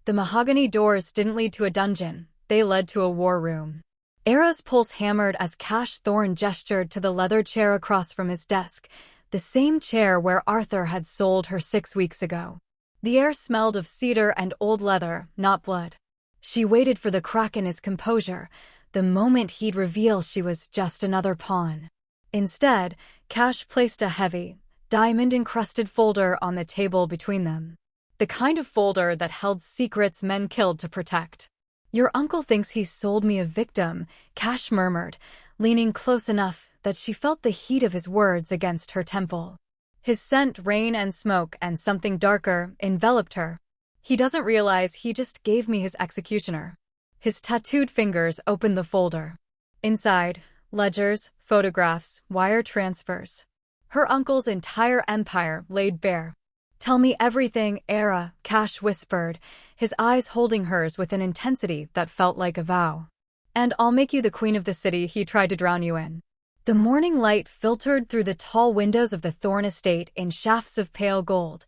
The mahogany doors didn't lead to a dungeon, they led to a war room. Era's pulse hammered as Cash Thorne gestured to the leather chair across from his desk, the same chair where Arthur had sold her 6 weeks ago. The air smelled of cedar and old leather, not blood. She waited for the crack in his composure, the moment he'd reveal she was just another pawn. Instead, Cash placed a heavy, diamond-encrusted folder on the table between them. The kind of folder that held secrets men killed to protect. "Your uncle thinks he sold me a victim," Cash murmured, leaning close enough that she felt the heat of his words against her temple. His scent, rain and smoke and something darker, enveloped her. "He doesn't realize he just gave me his executioner." His tattooed fingers opened the folder. Inside, ledgers, photographs, wire transfers. Her uncle's entire empire laid bare. "Tell me everything, Era," Cash whispered, his eyes holding hers with an intensity that felt like a vow. "And I'll make you the queen of the city he tried to drown you in." The morning light filtered through the tall windows of the Thorne estate in shafts of pale gold,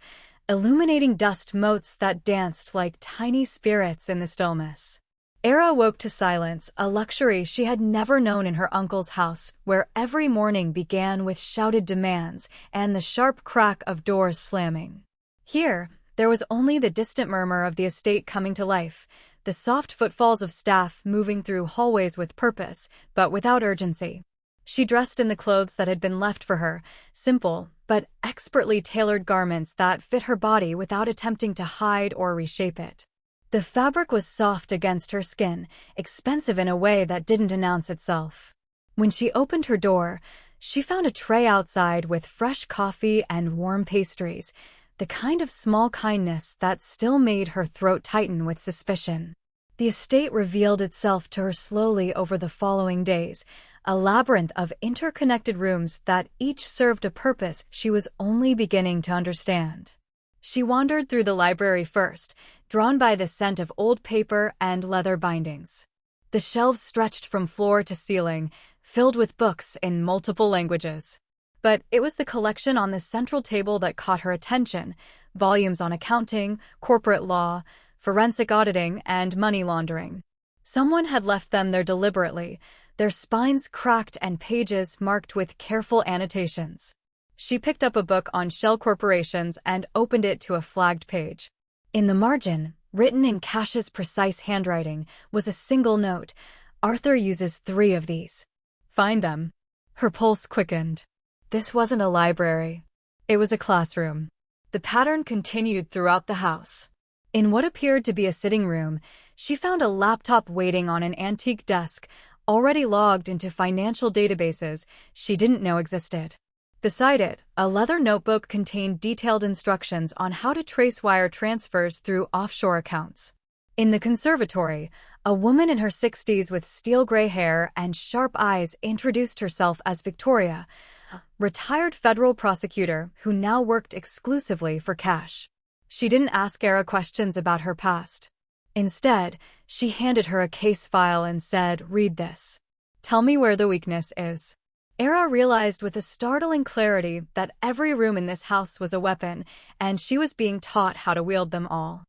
illuminating dust motes that danced like tiny spirits in the stillness. Era woke to silence, a luxury she had never known in her uncle's house, where every morning began with shouted demands and the sharp crack of doors slamming. Here, there was only the distant murmur of the estate coming to life, the soft footfalls of staff moving through hallways with purpose, but without urgency. She dressed in the clothes that had been left for her, simple, but expertly tailored garments that fit her body without attempting to hide or reshape it. The fabric was soft against her skin, expensive in a way that didn't announce itself. When she opened her door, she found a tray outside with fresh coffee and warm pastries, the kind of small kindness that still made her throat tighten with suspicion. The estate revealed itself to her slowly over the following days, a labyrinth of interconnected rooms that each served a purpose she was only beginning to understand. She wandered through the library first, drawn by the scent of old paper and leather bindings. The shelves stretched from floor to ceiling, filled with books in multiple languages. But it was the collection on the central table that caught her attention, volumes on accounting, corporate law, forensic auditing, and money laundering. Someone had left them there deliberately, their spines cracked and pages marked with careful annotations. She picked up a book on shell corporations and opened it to a flagged page. In the margin, written in Cash's precise handwriting, was a single note. "Arthur uses 3 of these. Find them." Her pulse quickened. This wasn't a library. It was a classroom. The pattern continued throughout the house. In what appeared to be a sitting room, she found a laptop waiting on an antique desk, already logged into financial databases she didn't know existed. Beside it, a leather notebook contained detailed instructions on how to trace wire transfers through offshore accounts. In the conservatory, a woman in her 60s with steel gray hair and sharp eyes introduced herself as Victoria, a retired federal prosecutor who now worked exclusively for Cash. She didn't ask Era questions about her past. Instead, she handed her a case file and said, "Read this. Tell me where the weakness is." Era realized with a startling clarity that every room in this house was a weapon, and she was being taught how to wield them all.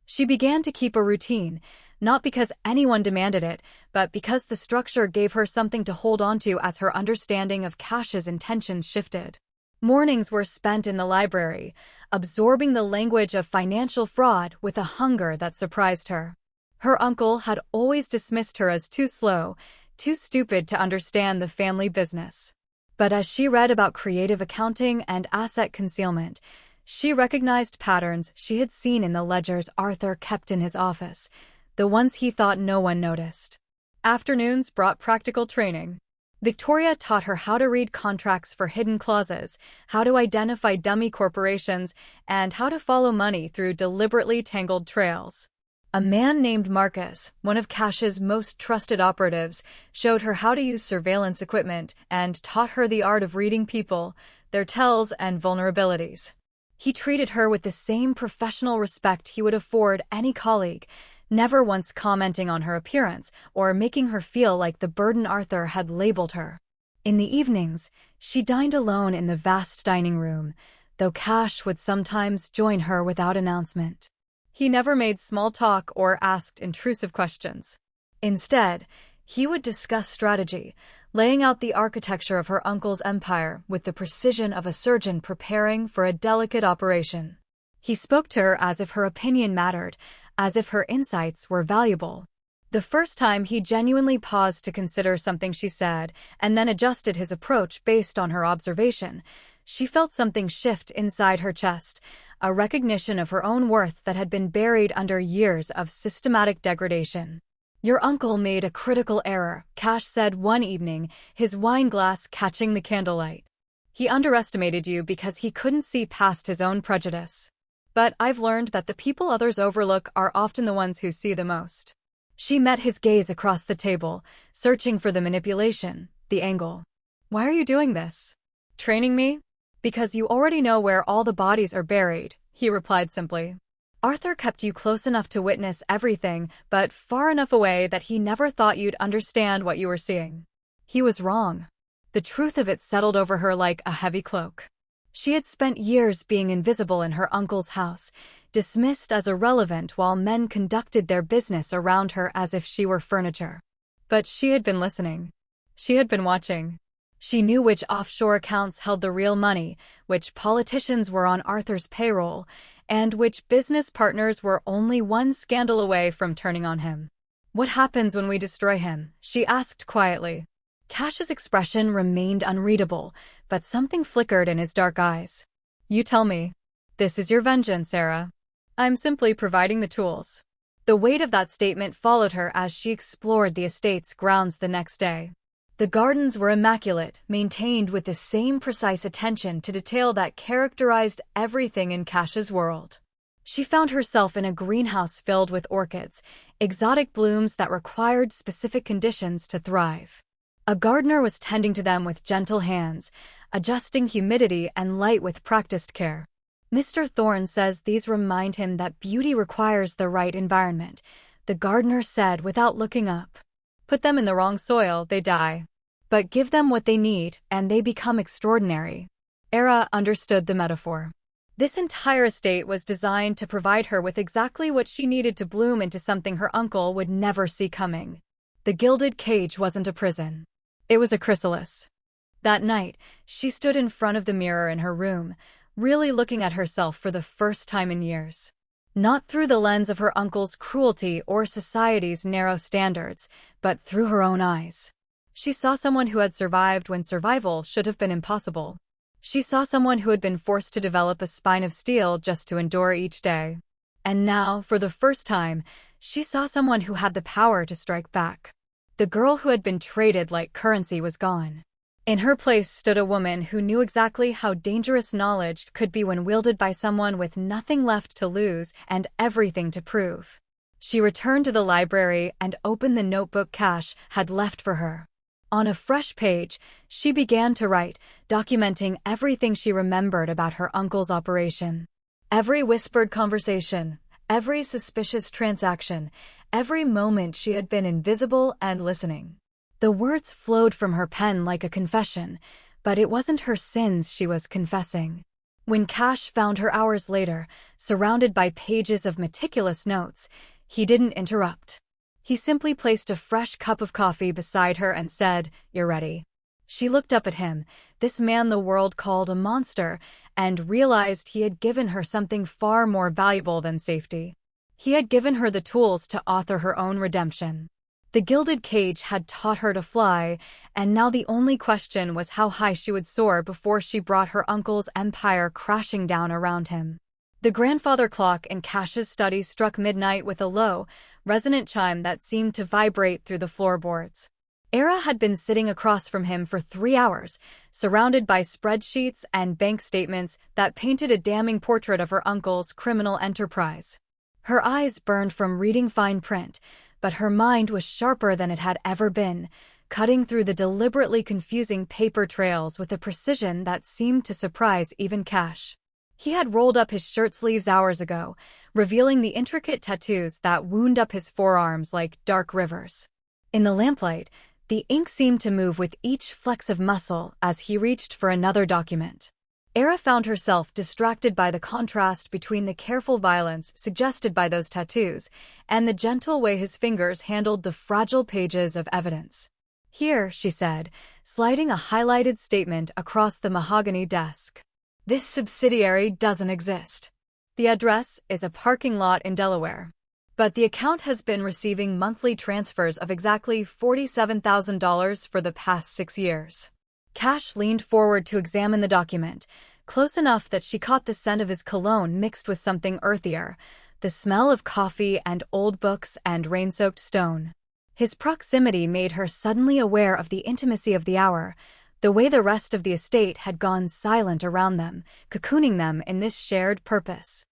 She began to keep a routine, not because anyone demanded it, but because the structure gave her something to hold onto as her understanding of Cash's intentions shifted. Mornings were spent in the library, absorbing the language of financial fraud with a hunger that surprised her. Her uncle had always dismissed her as too slow, too stupid to understand the family business. But as she read about creative accounting and asset concealment, she recognized patterns she had seen in the ledgers Arthur kept in his office, the ones he thought no one noticed. Afternoons brought practical training. Victoria taught her how to read contracts for hidden clauses, how to identify dummy corporations, and how to follow money through deliberately tangled trails. A man named Marcus, one of Cash's most trusted operatives, showed her how to use surveillance equipment and taught her the art of reading people, their tells and vulnerabilities. He treated her with the same professional respect he would afford any colleague, never once commenting on her appearance or making her feel like the burden Arthur had labeled her. In the evenings, she dined alone in the vast dining room, though Cash would sometimes join her without announcement. He never made small talk or asked intrusive questions. Instead, he would discuss strategy, laying out the architecture of her uncle's empire with the precision of a surgeon preparing for a delicate operation. He spoke to her as if her opinion mattered, as if her insights were valuable. The first time he genuinely paused to consider something she said and then adjusted his approach based on her observation, she felt something shift inside her chest, a recognition of her own worth that had been buried under years of systematic degradation. "Your uncle made a critical error," Cash said one evening, his wine glass catching the candlelight. "He underestimated you because he couldn't see past his own prejudice. But I've learned that the people others overlook are often the ones who see the most." She met his gaze across the table, searching for the manipulation, the angle. "Why are you doing this? Training me?" "Because you already know where all the bodies are buried," he replied simply. "Arthur kept you close enough to witness everything, but far enough away that he never thought you'd understand what you were seeing. He was wrong." The truth of it settled over her like a heavy cloak. She had spent years being invisible in her uncle's house, dismissed as irrelevant while men conducted their business around her as if she were furniture. But she had been listening. She had been watching. She knew which offshore accounts held the real money, which politicians were on Arthur's payroll, and which business partners were only one scandal away from turning on him. "What happens when we destroy him?" she asked quietly. Cash's expression remained unreadable, but something flickered in his dark eyes. "You tell me. This is your vengeance, Sarah. I'm simply providing the tools." The weight of that statement followed her as she explored the estate's grounds the next day. The gardens were immaculate, maintained with the same precise attention to detail that characterized everything in Cash's world. She found herself in a greenhouse filled with orchids, exotic blooms that required specific conditions to thrive. A gardener was tending to them with gentle hands, adjusting humidity and light with practiced care. "Mr. Thorne says these remind him that beauty requires the right environment," the gardener said without looking up. "Put them in the wrong soil, they die. But give them what they need, and they become extraordinary." Era understood the metaphor. This entire estate was designed to provide her with exactly what she needed to bloom into something her uncle would never see coming. The gilded cage wasn't a prison. It was a chrysalis. That night, she stood in front of the mirror in her room, really looking at herself for the first time in years. Not through the lens of her uncle's cruelty or society's narrow standards, but through her own eyes. She saw someone who had survived when survival should have been impossible. She saw someone who had been forced to develop a spine of steel just to endure each day. And now, for the first time, she saw someone who had the power to strike back. The girl who had been traded like currency was gone. In her place stood a woman who knew exactly how dangerous knowledge could be when wielded by someone with nothing left to lose and everything to prove. She returned to the library and opened the notebook Cash had left for her. On a fresh page, she began to write, documenting everything she remembered about her uncle's operation. Every whispered conversation, every suspicious transaction, every moment she had been invisible and listening. The words flowed from her pen like a confession, but it wasn't her sins she was confessing. When Cash found her hours later, surrounded by pages of meticulous notes, he didn't interrupt. He simply placed a fresh cup of coffee beside her and said, "You're ready." She looked up at him, this man the world called a monster, and realized he had given her something far more valuable than safety. He had given her the tools to author her own redemption. The gilded cage had taught her to fly, and now the only question was how high she would soar before she brought her uncle's empire crashing down around him. The grandfather clock in Cash's study struck midnight with a low, resonant chime that seemed to vibrate through the floorboards. Era had been sitting across from him for 3 hours, surrounded by spreadsheets and bank statements that painted a damning portrait of her uncle's criminal enterprise. Her eyes burned from reading fine print, but her mind was sharper than it had ever been, cutting through the deliberately confusing paper trails with a precision that seemed to surprise even Cash. He had rolled up his shirt sleeves hours ago, revealing the intricate tattoos that wound up his forearms like dark rivers. In the lamplight, the ink seemed to move with each flex of muscle as he reached for another document. Era found herself distracted by the contrast between the careful violence suggested by those tattoos and the gentle way his fingers handled the fragile pages of evidence. "Here," she said, sliding a highlighted statement across the mahogany desk. "This subsidiary doesn't exist. The address is a parking lot in Delaware. But the account has been receiving monthly transfers of exactly $47,000 for the past 6 years." Cash leaned forward to examine the document, close enough that she caught the scent of his cologne mixed with something earthier, the smell of coffee and old books and rain-soaked stone. His proximity made her suddenly aware of the intimacy of the hour, the way the rest of the estate had gone silent around them, cocooning them in this shared purpose.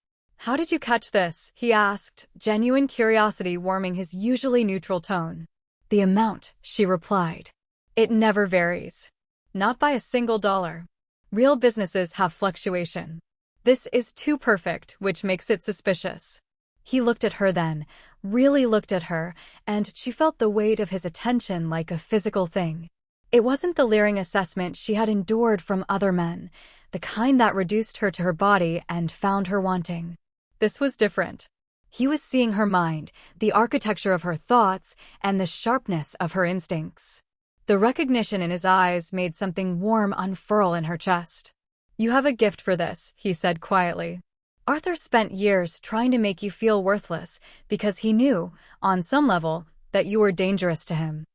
"How did you catch this?" he asked, genuine curiosity warming his usually neutral tone. "The amount," she replied. "It never varies. Not by a single dollar. Real businesses have fluctuation. This is too perfect, which makes it suspicious." He looked at her then, really looked at her, and she felt the weight of his attention like a physical thing. It wasn't the leering assessment she had endured from other men, the kind that reduced her to her body and found her wanting. This was different. He was seeing her mind, the architecture of her thoughts, and the sharpness of her instincts. The recognition in his eyes made something warm unfurl in her chest. "You have a gift for this," he said quietly. "Arthur spent years trying to make you feel worthless because he knew, on some level, that you were dangerous to him."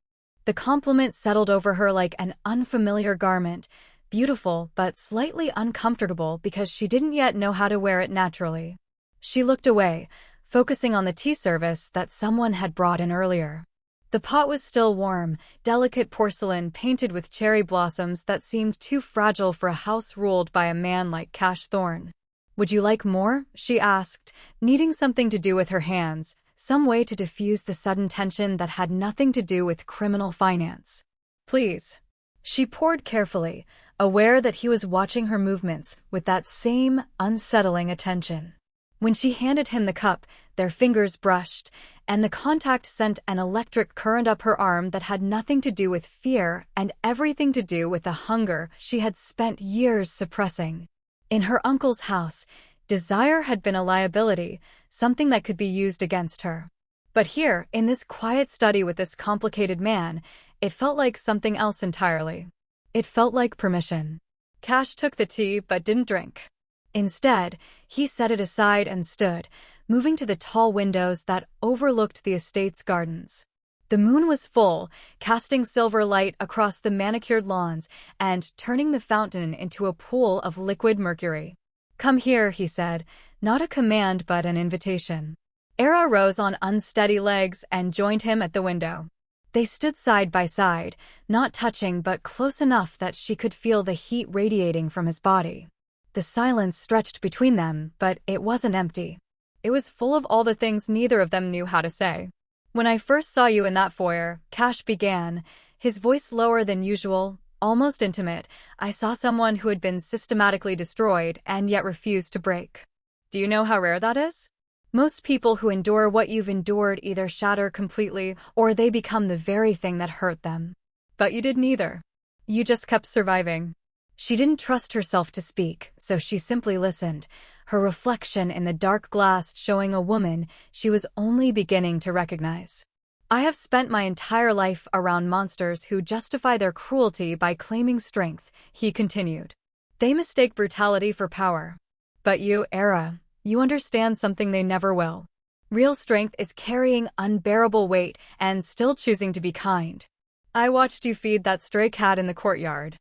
The compliment settled over her like an unfamiliar garment, beautiful but slightly uncomfortable because she didn't yet know how to wear it naturally. She looked away, focusing on the tea service that someone had brought in earlier. The pot was still warm, delicate porcelain painted with cherry blossoms that seemed too fragile for a house ruled by a man like Cash Thorne. "Would you like more?" she asked, needing something to do with her hands, some way to diffuse the sudden tension that had nothing to do with criminal finance. "Please." She poured carefully, aware that he was watching her movements with that same unsettling attention. When she handed him the cup, their fingers brushed, and the contact sent an electric current up her arm that had nothing to do with fear and everything to do with the hunger she had spent years suppressing. In her uncle's house, desire had been a liability, something that could be used against her. But here, in this quiet study with this complicated man, it felt like something else entirely. It felt like permission. Cash took the tea but didn't drink. Instead, he set it aside and stood, moving to the tall windows that overlooked the estate's gardens. The moon was full, casting silver light across the manicured lawns and turning the fountain into a pool of liquid mercury. "Come here," he said, not a command but an invitation. Era rose on unsteady legs and joined him at the window. They stood side by side, not touching but close enough that she could feel the heat radiating from his body. The silence stretched between them, but it wasn't empty. It was full of all the things neither of them knew how to say. "When I first saw you in that foyer," Cash began, his voice lower than usual, almost intimate, "I saw someone who had been systematically destroyed and yet refused to break. Do you know how rare that is? Most people who endure what you've endured either shatter completely or they become the very thing that hurt them. But you did neither. You just kept surviving." She didn't trust herself to speak, so she simply listened, her reflection in the dark glass showing a woman she was only beginning to recognize. "I have spent my entire life around monsters who justify their cruelty by claiming strength," he continued. "They mistake brutality for power. But you, Era, you understand something they never will. Real strength is carrying unbearable weight and still choosing to be kind. I watched you feed that stray cat in the courtyard.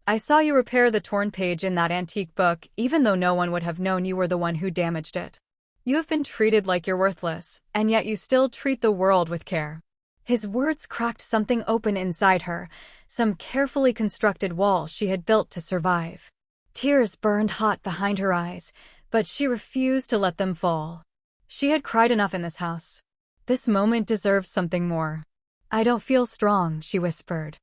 I saw you repair the torn page in that antique book, even though no one would have known you were the one who damaged it. You have been treated like you're worthless, and yet you still treat the world with care." His words cracked something open inside her, some carefully constructed wall she had built to survive. Tears burned hot behind her eyes, but she refused to let them fall. She had cried enough in this house. This moment deserved something more. "I don't feel strong," she whispered.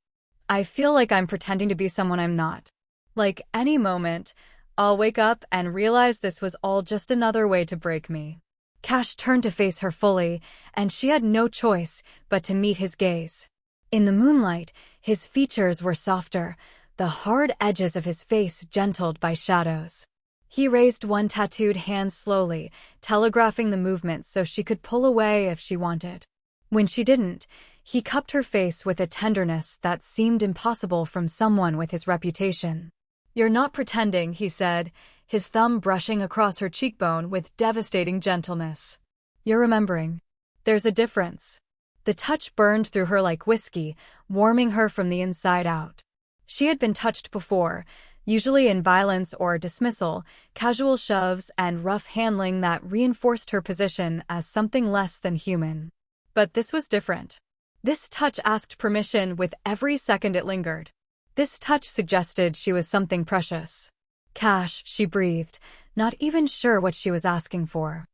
"I feel like I'm pretending to be someone I'm not. Like any moment, I'll wake up and realize this was all just another way to break me." Cash turned to face her fully, and she had no choice but to meet his gaze. In the moonlight, his features were softer, the hard edges of his face gentled by shadows. He raised one tattooed hand slowly, telegraphing the movement so she could pull away if she wanted. When she didn't, he cupped her face with a tenderness that seemed impossible from someone with his reputation. "You're not pretending," he said, his thumb brushing across her cheekbone with devastating gentleness. "You're remembering. There's a difference." The touch burned through her like whiskey, warming her from the inside out. She had been touched before, usually in violence or dismissal, casual shoves and rough handling that reinforced her position as something less than human. But this was different. This touch asked permission with every second it lingered. This touch suggested she was something precious. "Cash," she breathed, not even sure what she was asking for.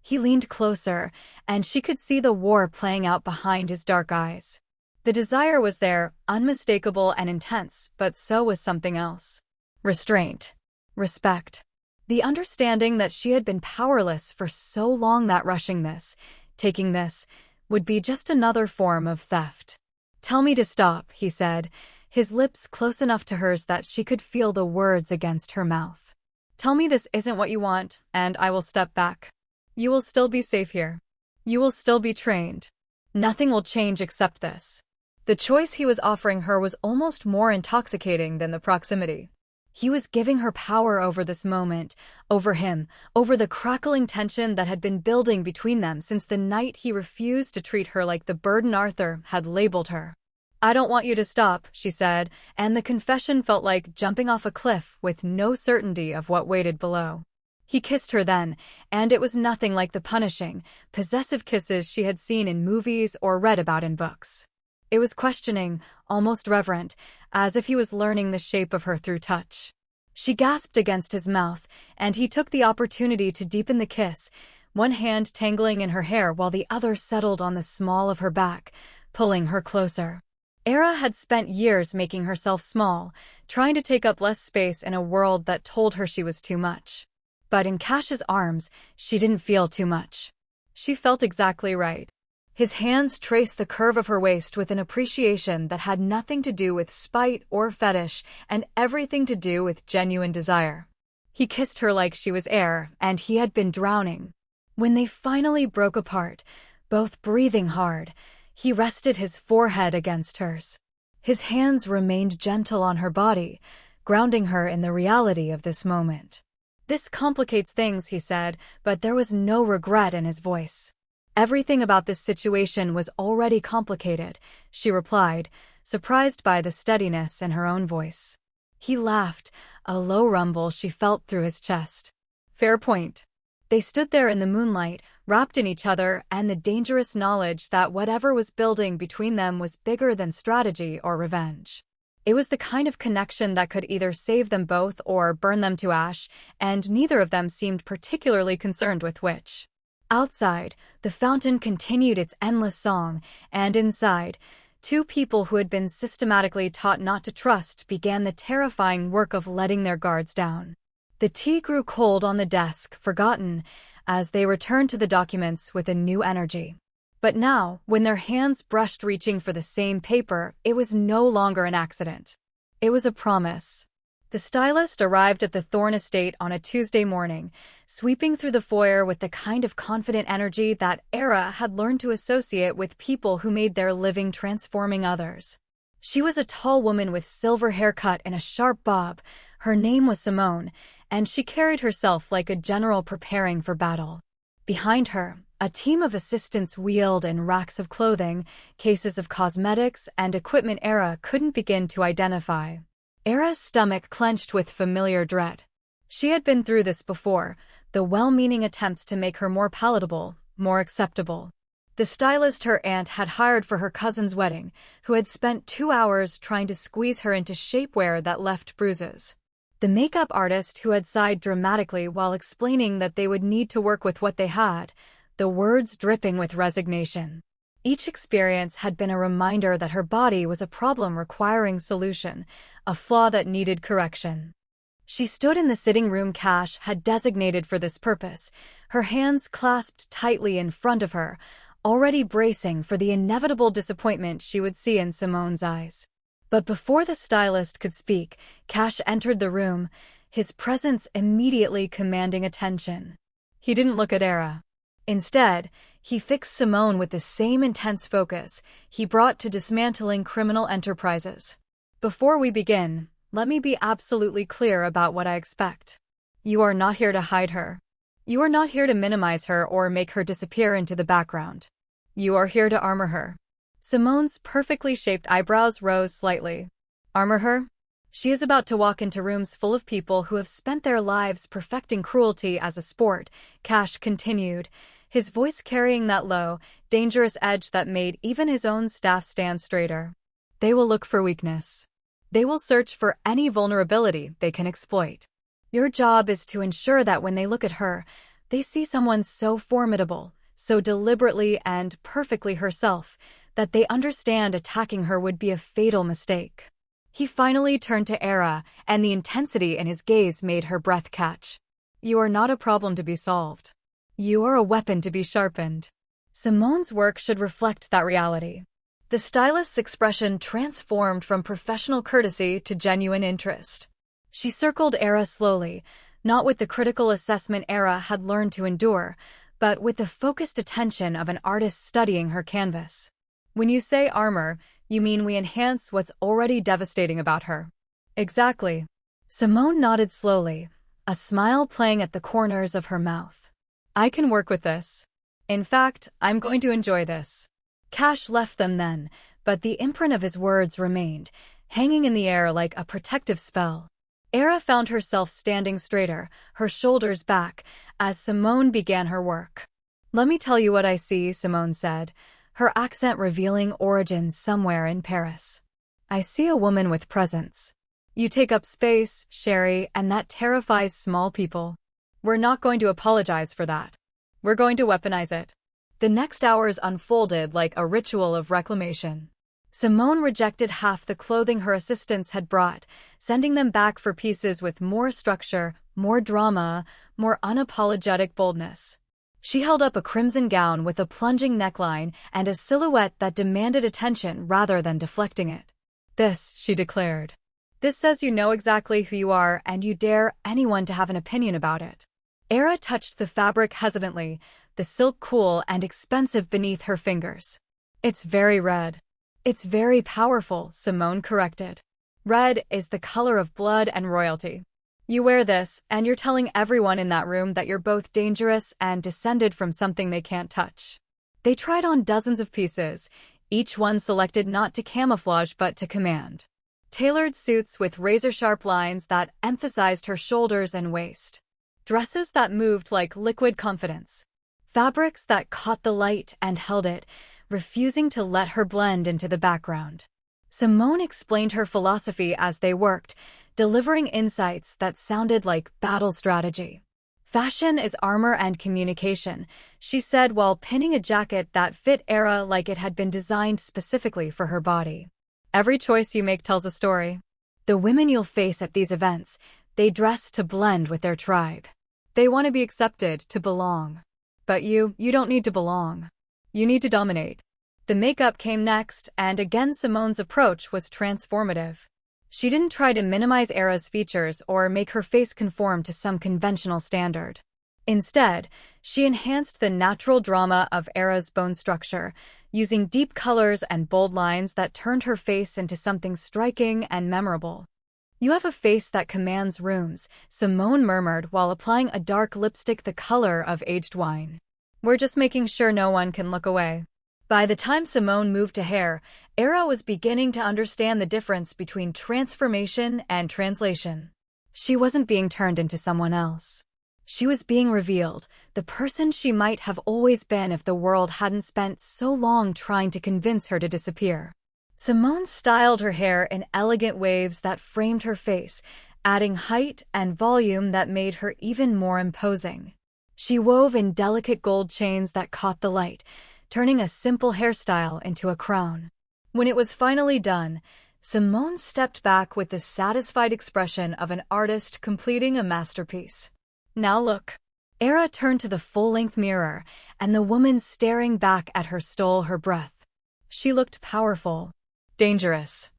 He leaned closer, and she could see the war playing out behind his dark eyes. The desire was there, unmistakable and intense, but so was something else. Restraint. Respect. The understanding that she had been powerless for so long that rushing this, taking this, would be just another form of theft. "Tell me to stop," he said, his lips close enough to hers that she could feel the words against her mouth. "Tell me this isn't what you want, and I will step back. You will still be safe here. You will still be trained. Nothing will change except this." The choice he was offering her was almost more intoxicating than the proximity. He was giving her power over this moment, over him, over the crackling tension that had been building between them since the night he refused to treat her like the burden Arthur had labeled her. "I don't want you to stop," she said, and the confession felt like jumping off a cliff with no certainty of what waited below. He kissed her then, and it was nothing like the punishing, possessive kisses she had seen in movies or read about in books. It was questioning, almost reverent, as if he was learning the shape of her through touch. She gasped against his mouth, and he took the opportunity to deepen the kiss, one hand tangling in her hair while the other settled on the small of her back, pulling her closer. Era had spent years making herself small, trying to take up less space in a world that told her she was too much. But in Cash's arms, she didn't feel too much. She felt exactly right. His hands traced the curve of her waist with an appreciation that had nothing to do with spite or fetish and everything to do with genuine desire. He kissed her like she was air, and he had been drowning. When they finally broke apart, both breathing hard, he rested his forehead against hers. His hands remained gentle on her body, grounding her in the reality of this moment. "This complicates things," he said, but there was no regret in his voice. "Everything about this situation was already complicated," she replied, surprised by the steadiness in her own voice. He laughed, a low rumble she felt through his chest. "Fair point." They stood there in the moonlight, wrapped in each other and the dangerous knowledge that whatever was building between them was bigger than strategy or revenge. It was the kind of connection that could either save them both or burn them to ash, and neither of them seemed particularly concerned with which. Outside, the fountain continued its endless song, and inside, two people who had been systematically taught not to trust began the terrifying work of letting their guards down. The tea grew cold on the desk, forgotten, as they returned to the documents with a new energy. But now, when their hands brushed reaching for the same paper, it was no longer an accident. It was a promise. The stylist arrived at the Thorne estate on a Tuesday morning, sweeping through the foyer with the kind of confident energy that Era had learned to associate with people who made their living transforming others. She was a tall woman with silver hair cut in a sharp bob. Her name was Simone, and she carried herself like a general preparing for battle. Behind her, a team of assistants wheeled in racks of clothing, cases of cosmetics, and equipment Era couldn't begin to identify. Era's stomach clenched with familiar dread. She had been through this before, the well-meaning attempts to make her more palatable, more acceptable. The stylist her aunt had hired for her cousin's wedding, who had spent 2 hours trying to squeeze her into shapewear that left bruises. The makeup artist who had sighed dramatically while explaining that they would need to work with what they had, the words dripping with resignation. Each experience had been a reminder that her body was a problem requiring solution, a flaw that needed correction. She stood in the sitting room Cash had designated for this purpose, her hands clasped tightly in front of her, already bracing for the inevitable disappointment she would see in Simone's eyes. But before the stylist could speak, Cash entered the room, his presence immediately commanding attention. He didn't look at Era. Instead, he fixed Simone with the same intense focus he brought to dismantling criminal enterprises. Before we begin, let me be absolutely clear about what I expect. You are not here to hide her. You are not here to minimize her or make her disappear into the background. You are here to armor her. Simone's perfectly shaped eyebrows rose slightly. Armor her? She is about to walk into rooms full of people who have spent their lives perfecting cruelty as a sport, Cash continued, his voice carrying that low, dangerous edge that made even his own staff stand straighter. They will look for weakness. They will search for any vulnerability they can exploit. Your job is to ensure that when they look at her, they see someone so formidable, so deliberately and perfectly herself, that they understand attacking her would be a fatal mistake. He finally turned to Era, and the intensity in his gaze made her breath catch. You are not a problem to be solved. You are a weapon to be sharpened. Simone's work should reflect that reality. The stylist's expression transformed from professional courtesy to genuine interest. She circled Era slowly, not with the critical assessment Era had learned to endure, but with the focused attention of an artist studying her canvas. When you say armor, you mean we enhance what's already devastating about her. Exactly. Simone nodded slowly, a smile playing at the corners of her mouth. I can work with this. In fact, I'm going to enjoy this. Cash left them then, but the imprint of his words remained, hanging in the air like a protective spell. Era found herself standing straighter, her shoulders back, as Simone began her work. Let me tell you what I see, Simone said, her accent revealing origins somewhere in Paris. I see a woman with presence. You take up space, Sherry, and that terrifies small people. We're not going to apologize for that. We're going to weaponize it. The next hours unfolded like a ritual of reclamation. Simone rejected half the clothing her assistants had brought, sending them back for pieces with more structure, more drama, more unapologetic boldness. She held up a crimson gown with a plunging neckline and a silhouette that demanded attention rather than deflecting it. This, she declared. This says you know exactly who you are and you dare anyone to have an opinion about it. Era touched the fabric hesitantly, the silk cool and expensive beneath her fingers. It's very red. It's very powerful, Simone corrected. Red is the color of blood and royalty. You wear this, and you're telling everyone in that room that you're both dangerous and descended from something they can't touch. They tried on dozens of pieces, each one selected not to camouflage but to command. Tailored suits with razor-sharp lines that emphasized her shoulders and waist. Dresses that moved like liquid confidence. Fabrics that caught the light and held it, refusing to let her blend into the background. Simone explained her philosophy as they worked, delivering insights that sounded like battle strategy. Fashion is armor and communication, she said while pinning a jacket that fit Era like it had been designed specifically for her body. Every choice you make tells a story. The women you'll face at these events, they dress to blend with their tribe. They want to be accepted, to belong. But you don't need to belong. You need to dominate. The makeup came next, and again Simone's approach was transformative. She didn't try to minimize Era's features or make her face conform to some conventional standard. Instead, she enhanced the natural drama of Era's bone structure, using deep colors and bold lines that turned her face into something striking and memorable. You have a face that commands rooms, Simone murmured while applying a dark lipstick the color of aged wine. We're just making sure no one can look away. By the time Simone moved to hair, Era was beginning to understand the difference between transformation and translation. She wasn't being turned into someone else. She was being revealed, the person she might have always been if the world hadn't spent so long trying to convince her to disappear. Simone styled her hair in elegant waves that framed her face, adding height and volume that made her even more imposing. She wove in delicate gold chains that caught the light, turning a simple hairstyle into a crown. When it was finally done, Simone stepped back with the satisfied expression of an artist completing a masterpiece. Now look. Era turned to the full-length mirror, and the woman staring back at her stole her breath. She looked powerful, dangerous,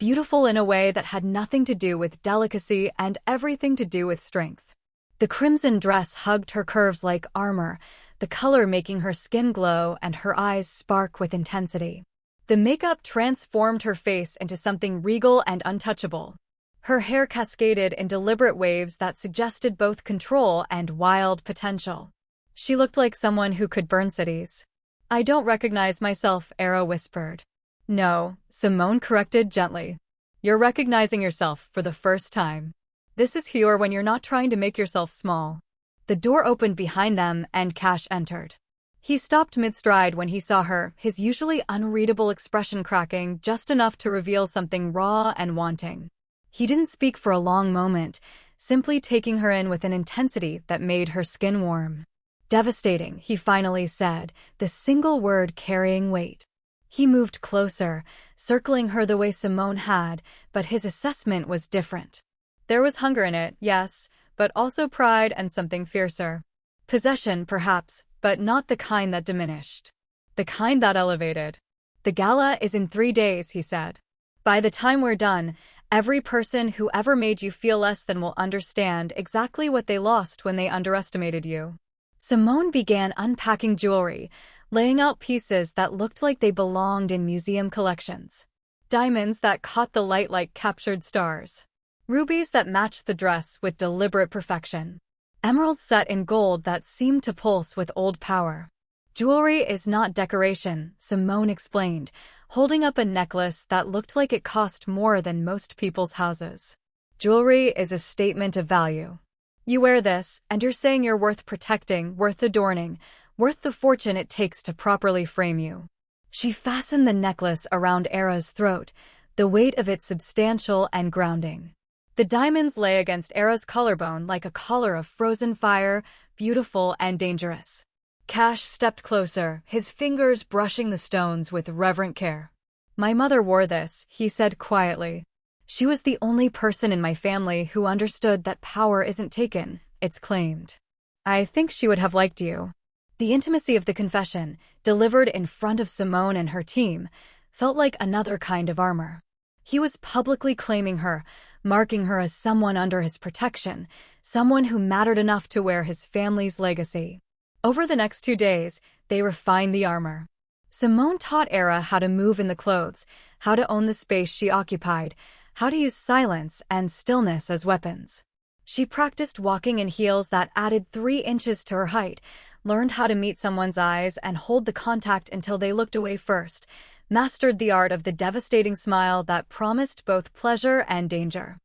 beautiful in a way that had nothing to do with delicacy and everything to do with strength. The crimson dress hugged her curves like armor, the color making her skin glow and her eyes spark with intensity. The makeup transformed her face into something regal and untouchable. Her hair cascaded in deliberate waves that suggested both control and wild potential. She looked like someone who could burn cities. "I don't recognize myself," Era whispered. "No," Simone corrected gently. "You're recognizing yourself for the first time. This is here when you're not trying to make yourself small." The door opened behind them and Cash entered. He stopped mid-stride when he saw her, his usually unreadable expression cracking just enough to reveal something raw and wanting. He didn't speak for a long moment, simply taking her in with an intensity that made her skin warm. "Devastating," he finally said, the single word carrying weight. He moved closer, circling her the way Simone had, but his assessment was different. There was hunger in it, yes, but also pride and something fiercer. Possession, perhaps, but not the kind that diminished. The kind that elevated. "The gala is in 3 days," he said. "By the time we're done, every person who ever made you feel less than will understand exactly what they lost when they underestimated you." Simone began unpacking jewelry, laying out pieces that looked like they belonged in museum collections. Diamonds that caught the light like captured stars. Rubies that matched the dress with deliberate perfection. Emeralds set in gold that seemed to pulse with old power. "Jewelry is not decoration," Simone explained, holding up a necklace that looked like it cost more than most people's houses. "Jewelry is a statement of value. You wear this, and you're saying you're worth protecting, worth adorning, worth the fortune it takes to properly frame you." She fastened the necklace around Era's throat, the weight of it substantial and grounding. The diamonds lay against Era's collarbone like a collar of frozen fire, beautiful and dangerous. Cash stepped closer, his fingers brushing the stones with reverent care. "My mother wore this," he said quietly. "She was the only person in my family who understood that power isn't taken, it's claimed. I think she would have liked you." The intimacy of the confession, delivered in front of Simone and her team, felt like another kind of armor. He was publicly claiming her, marking her as someone under his protection, someone who mattered enough to wear his family's legacy. Over the next 2 days, they refined the armor. Simone taught Era how to move in the clothes, how to own the space she occupied, how to use silence and stillness as weapons. She practiced walking in heels that added 3 inches to her height, learned how to meet someone's eyes and hold the contact until they looked away first, mastered the art of the devastating smile that promised both pleasure and danger.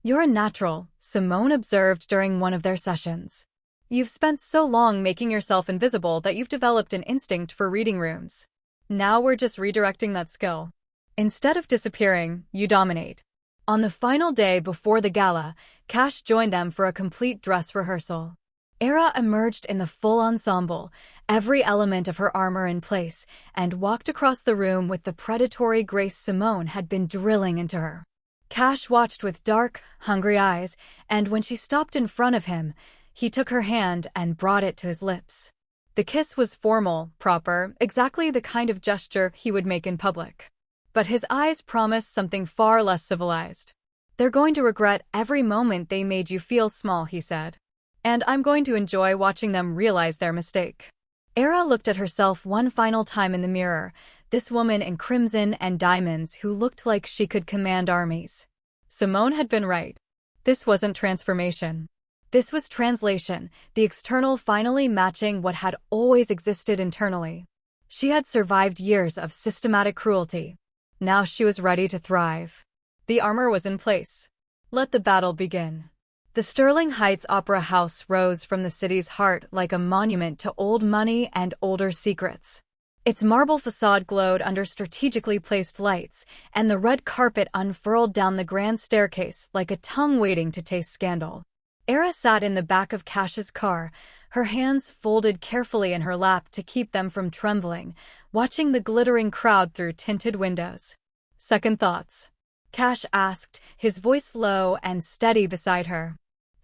"You're a natural," Simone observed during one of their sessions. "You've spent so long making yourself invisible that you've developed an instinct for reading rooms. Now we're just redirecting that skill. Instead of disappearing, you dominate." On the final day before the gala, Cash joined them for a complete dress rehearsal. Era emerged in the full ensemble, every element of her armor in place, and walked across the room with the predatory grace Simone had been drilling into her. Cash watched with dark, hungry eyes, and when she stopped in front of him, he took her hand and brought it to his lips. The kiss was formal, proper, exactly the kind of gesture he would make in public. But his eyes promised something far less civilized. "They're going to regret every moment they made you feel small," he said. "And I'm going to enjoy watching them realize their mistake." Era looked at herself one final time in the mirror, this woman in crimson and diamonds who looked like she could command armies. Simone had been right. This wasn't transformation. This was translation, the external finally matching what had always existed internally. She had survived years of systematic cruelty. Now she was ready to thrive. The armor was in place. Let the battle begin. The Sterling Heights Opera House rose from the city's heart like a monument to old money and older secrets. Its marble facade glowed under strategically placed lights, and the red carpet unfurled down the grand staircase like a tongue waiting to taste scandal. Era sat in the back of Cash's car, her hands folded carefully in her lap to keep them from trembling, watching the glittering crowd through tinted windows. "Second thoughts?" Cash asked, his voice low and steady beside her.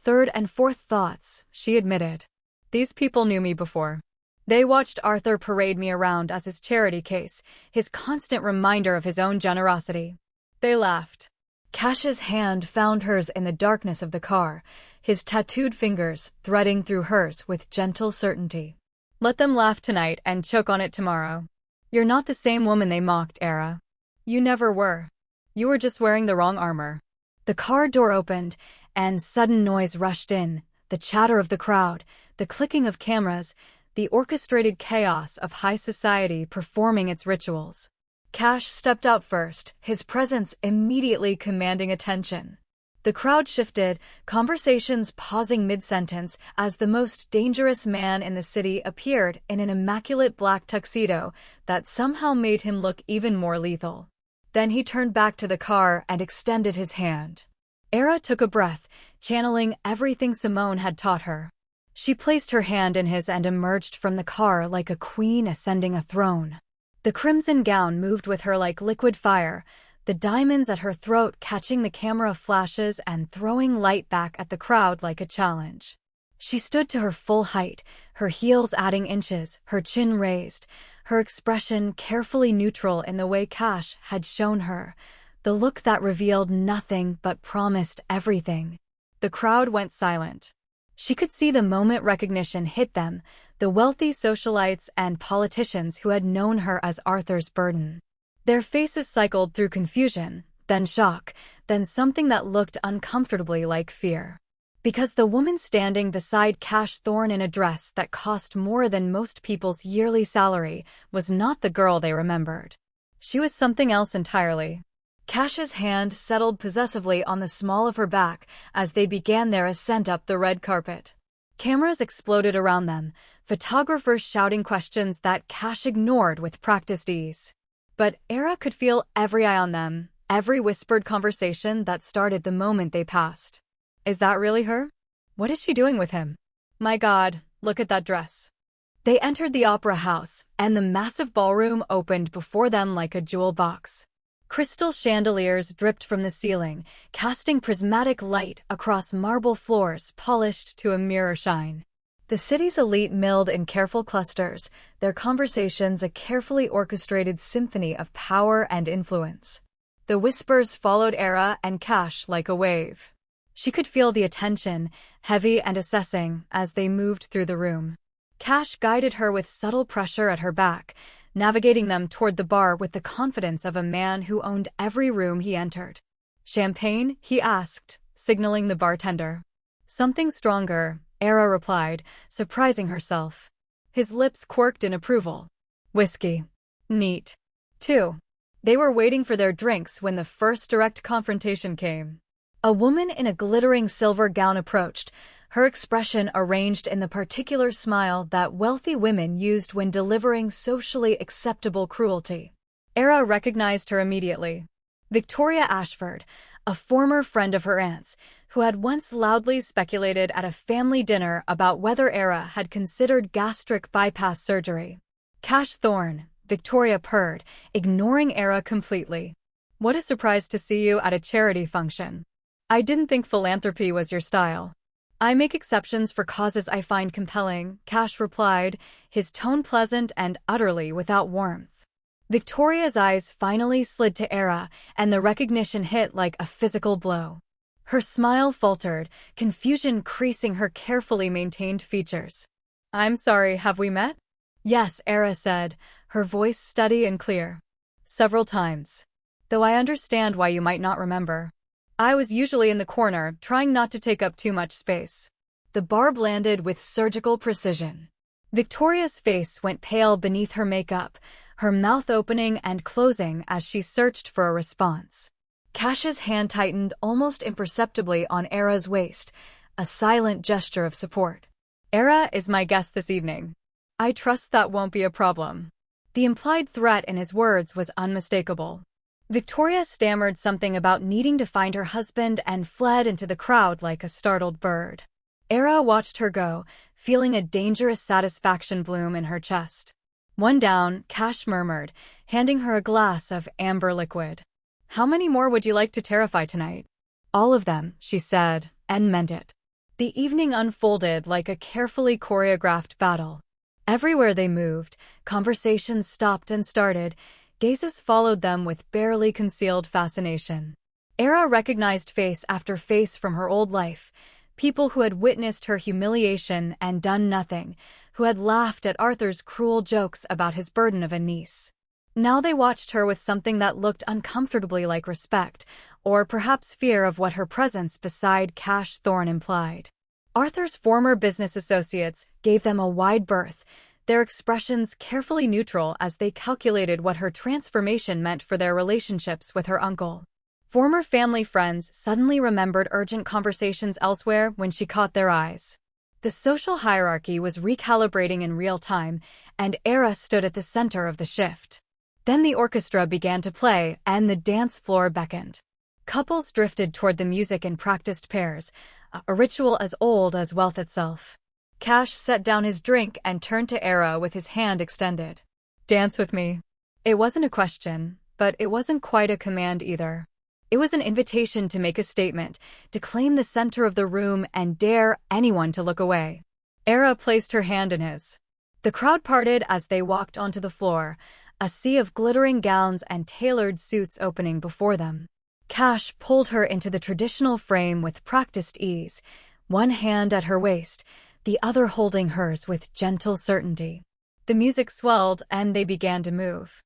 "Third and fourth thoughts," she admitted. "These people knew me before. They watched Arthur parade me around as his charity case, his constant reminder of his own generosity. They laughed. Cash's hand found hers in the darkness of the car, his tattooed fingers threading through hers with gentle certainty. Let them laugh tonight and choke on it tomorrow. You're not the same woman they mocked, Era. You never were. You were just wearing the wrong armor. The car door opened, and sudden noise rushed in, the chatter of the crowd, the clicking of cameras, the orchestrated chaos of high society performing its rituals. Cash stepped out first, his presence immediately commanding attention. The crowd shifted, conversations pausing mid-sentence as the most dangerous man in the city appeared in an immaculate black tuxedo that somehow made him look even more lethal. Then he turned back to the car and extended his hand. Era took a breath, channeling everything Simone had taught her. She placed her hand in his and emerged from the car like a queen ascending a throne. The crimson gown moved with her like liquid fire, the diamonds at her throat catching the camera flashes and throwing light back at the crowd like a challenge. She stood to her full height, her heels adding inches, her chin raised, her expression carefully neutral in the way Cash had shown her, the look that revealed nothing but promised everything. The crowd went silent. She could see the moment recognition hit them, the wealthy socialites and politicians who had known her as Arthur's burden. Their faces cycled through confusion, then shock, then something that looked uncomfortably like fear. Because the woman standing beside Cash Thorne in a dress that cost more than most people's yearly salary was not the girl they remembered. She was something else entirely. Cash's hand settled possessively on the small of her back as they began their ascent up the red carpet. Cameras exploded around them, photographers shouting questions that Cash ignored with practiced ease. But Era could feel every eye on them, every whispered conversation that started the moment they passed. Is that really her? What is she doing with him? My God, look at that dress. They entered the opera house, and the massive ballroom opened before them like a jewel box. Crystal chandeliers dripped from the ceiling, casting prismatic light across marble floors polished to a mirror shine. The city's elite milled in careful clusters, their conversations a carefully orchestrated symphony of power and influence. The whispers followed Era and Cash like a wave. She could feel the attention, heavy and assessing, as they moved through the room. Cash guided her with subtle pressure at her back, navigating them toward the bar with the confidence of a man who owned every room he entered. Champagne? He asked, signaling the bartender. Something stronger, Era replied, surprising herself. His lips quirked in approval. Whiskey. Neat. 2. They were waiting for their drinks when the first direct confrontation came. A woman in a glittering silver gown approached, her expression arranged in the particular smile that wealthy women used when delivering socially acceptable cruelty. Era recognized her immediately. Victoria Ashford, a former friend of her aunt's, who had once loudly speculated at a family dinner about whether Era had considered gastric bypass surgery. Cash Thorne, Victoria purred, ignoring Era completely. What a surprise to see you at a charity function. I didn't think philanthropy was your style. I make exceptions for causes I find compelling, Cash replied, his tone pleasant and utterly without warmth. Victoria's eyes finally slid to Era, and the recognition hit like a physical blow. Her smile faltered, confusion creasing her carefully maintained features. I'm sorry, have we met? Yes, Era said, her voice steady and clear. Several times. Though I understand why you might not remember. I was usually in the corner, trying not to take up too much space. The barb landed with surgical precision. Victoria's face went pale beneath her makeup, her mouth opening and closing as she searched for a response. Cash's hand tightened almost imperceptibly on Era's waist, a silent gesture of support. Era is my guest this evening. I trust that won't be a problem. The implied threat in his words was unmistakable. Victoria stammered something about needing to find her husband and fled into the crowd like a startled bird. Era watched her go, feeling a dangerous satisfaction bloom in her chest. One down, Cash murmured, handing her a glass of amber liquid. How many more would you like to terrify tonight? All of them, she said, and meant it. The evening unfolded like a carefully choreographed battle. Everywhere they moved, conversations stopped and started, Gazes followed them with barely concealed fascination. Era recognized face after face from her old life, people who had witnessed her humiliation and done nothing, who had laughed at Arthur's cruel jokes about his burden of a niece. Now they watched her with something that looked uncomfortably like respect, or perhaps fear of what her presence beside Cash Thorne implied. Arthur's former business associates gave them a wide berth, their expressions carefully neutral as they calculated what her transformation meant for their relationships with her uncle. Former family friends suddenly remembered urgent conversations elsewhere when she caught their eyes. The social hierarchy was recalibrating in real time, and Era stood at the center of the shift. Then the orchestra began to play, and the dance floor beckoned. Couples drifted toward the music in practiced pairs, a ritual as old as wealth itself. Cash set down his drink and turned to Era with his hand extended. "Dance with me." It wasn't a question, but it wasn't quite a command either. It was an invitation to make a statement, to claim the center of the room and dare anyone to look away. Era placed her hand in his. The crowd parted as they walked onto the floor, a sea of glittering gowns and tailored suits opening before them. Cash pulled her into the traditional frame with practiced ease, one hand at her waist, the other holding hers with gentle certainty. The music swelled and they began to move.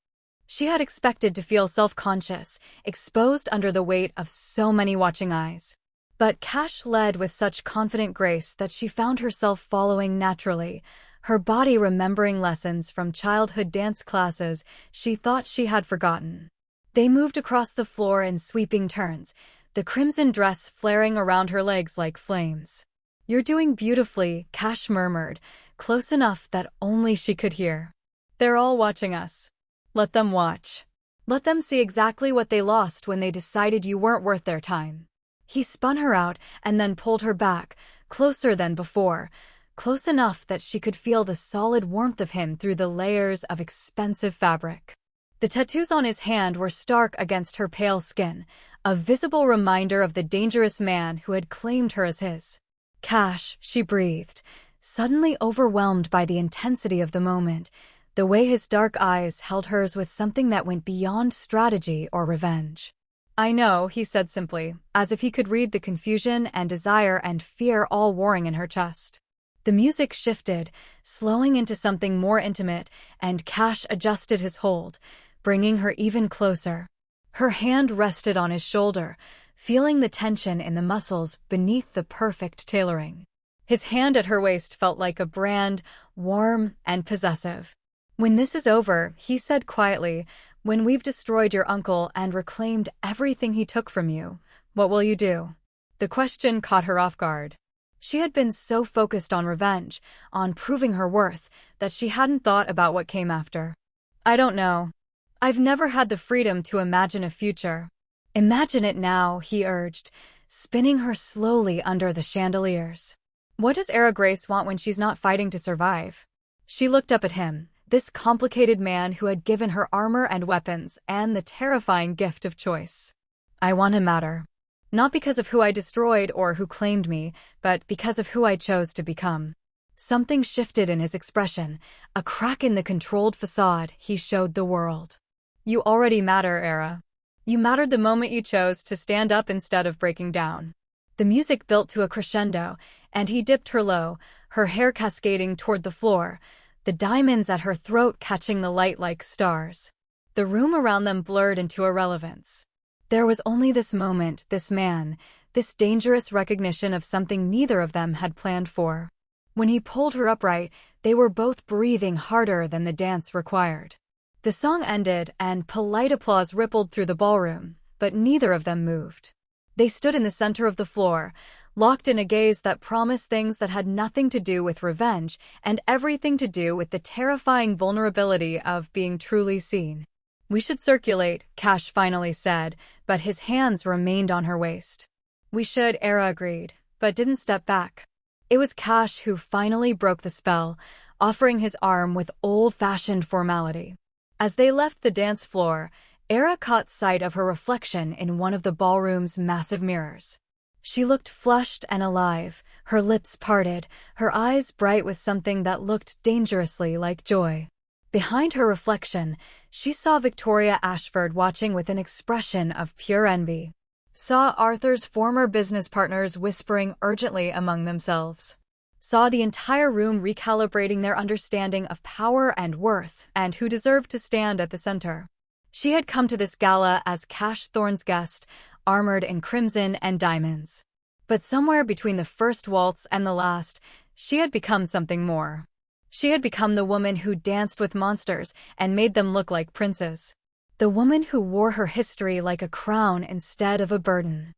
She had expected to feel self-conscious, exposed under the weight of so many watching eyes. But Cash led with such confident grace that she found herself following naturally, her body remembering lessons from childhood dance classes she thought she had forgotten. They moved across the floor in sweeping turns, the crimson dress flaring around her legs like flames. "You're doing beautifully," Cash murmured, close enough that only she could hear. "They're all watching us. Let them watch. Let them see exactly what they lost when they decided you weren't worth their time." He spun her out and then pulled her back, closer than before, close enough that she could feel the solid warmth of him through the layers of expensive fabric. The tattoos on his hand were stark against her pale skin, a visible reminder of the dangerous man who had claimed her as his. "Cash," she breathed, suddenly overwhelmed by the intensity of the moment, the way his dark eyes held hers with something that went beyond strategy or revenge. "I know," he said simply, as if he could read the confusion and desire and fear all warring in her chest. The music shifted, slowing into something more intimate, and Cash adjusted his hold, bringing her even closer. Her hand rested on his shoulder, feeling the tension in the muscles beneath the perfect tailoring. His hand at her waist felt like a brand, warm and possessive. "When this is over," he said quietly, "when we've destroyed your uncle and reclaimed everything he took from you, what will you do?" The question caught her off guard. She had been so focused on revenge, on proving her worth, that she hadn't thought about what came after. "I don't know. I've never had the freedom to imagine a future." "Imagine it now," he urged, spinning her slowly under the chandeliers. "What does Era Grace want when she's not fighting to survive?" She looked up at him, this complicated man who had given her armor and weapons and the terrifying gift of choice. "I want to matter. Not because of who I destroyed or who claimed me, but because of who I chose to become." Something shifted in his expression, a crack in the controlled facade he showed the world. "You already matter, Era. You mattered the moment you chose to stand up instead of breaking down." The music built to a crescendo, and he dipped her low, her hair cascading toward the floor, the diamonds at her throat catching the light like stars. The room around them blurred into irrelevance. There was only this moment, this man, this dangerous recognition of something neither of them had planned for. When he pulled her upright, they were both breathing harder than the dance required. The song ended, and polite applause rippled through the ballroom, but neither of them moved. They stood in the center of the floor, locked in a gaze that promised things that had nothing to do with revenge and everything to do with the terrifying vulnerability of being truly seen. "We should circulate," Cash finally said, but his hands remained on her waist. "We should," Era agreed, but didn't step back. It was Cash who finally broke the spell, offering his arm with old-fashioned formality. As they left the dance floor, Era caught sight of her reflection in one of the ballroom's massive mirrors. She looked flushed and alive, her lips parted, her eyes bright with something that looked dangerously like joy. Behind her reflection, she saw Victoria Ashford watching with an expression of pure envy. Saw Arthur's former business partners whispering urgently among themselves. Saw the entire room recalibrating their understanding of power and worth and who deserved to stand at the center. She had come to this gala as Cash Thorne's guest, armored in crimson and diamonds. But somewhere between the first waltz and the last, she had become something more. She had become the woman who danced with monsters and made them look like princes. The woman who wore her history like a crown instead of a burden.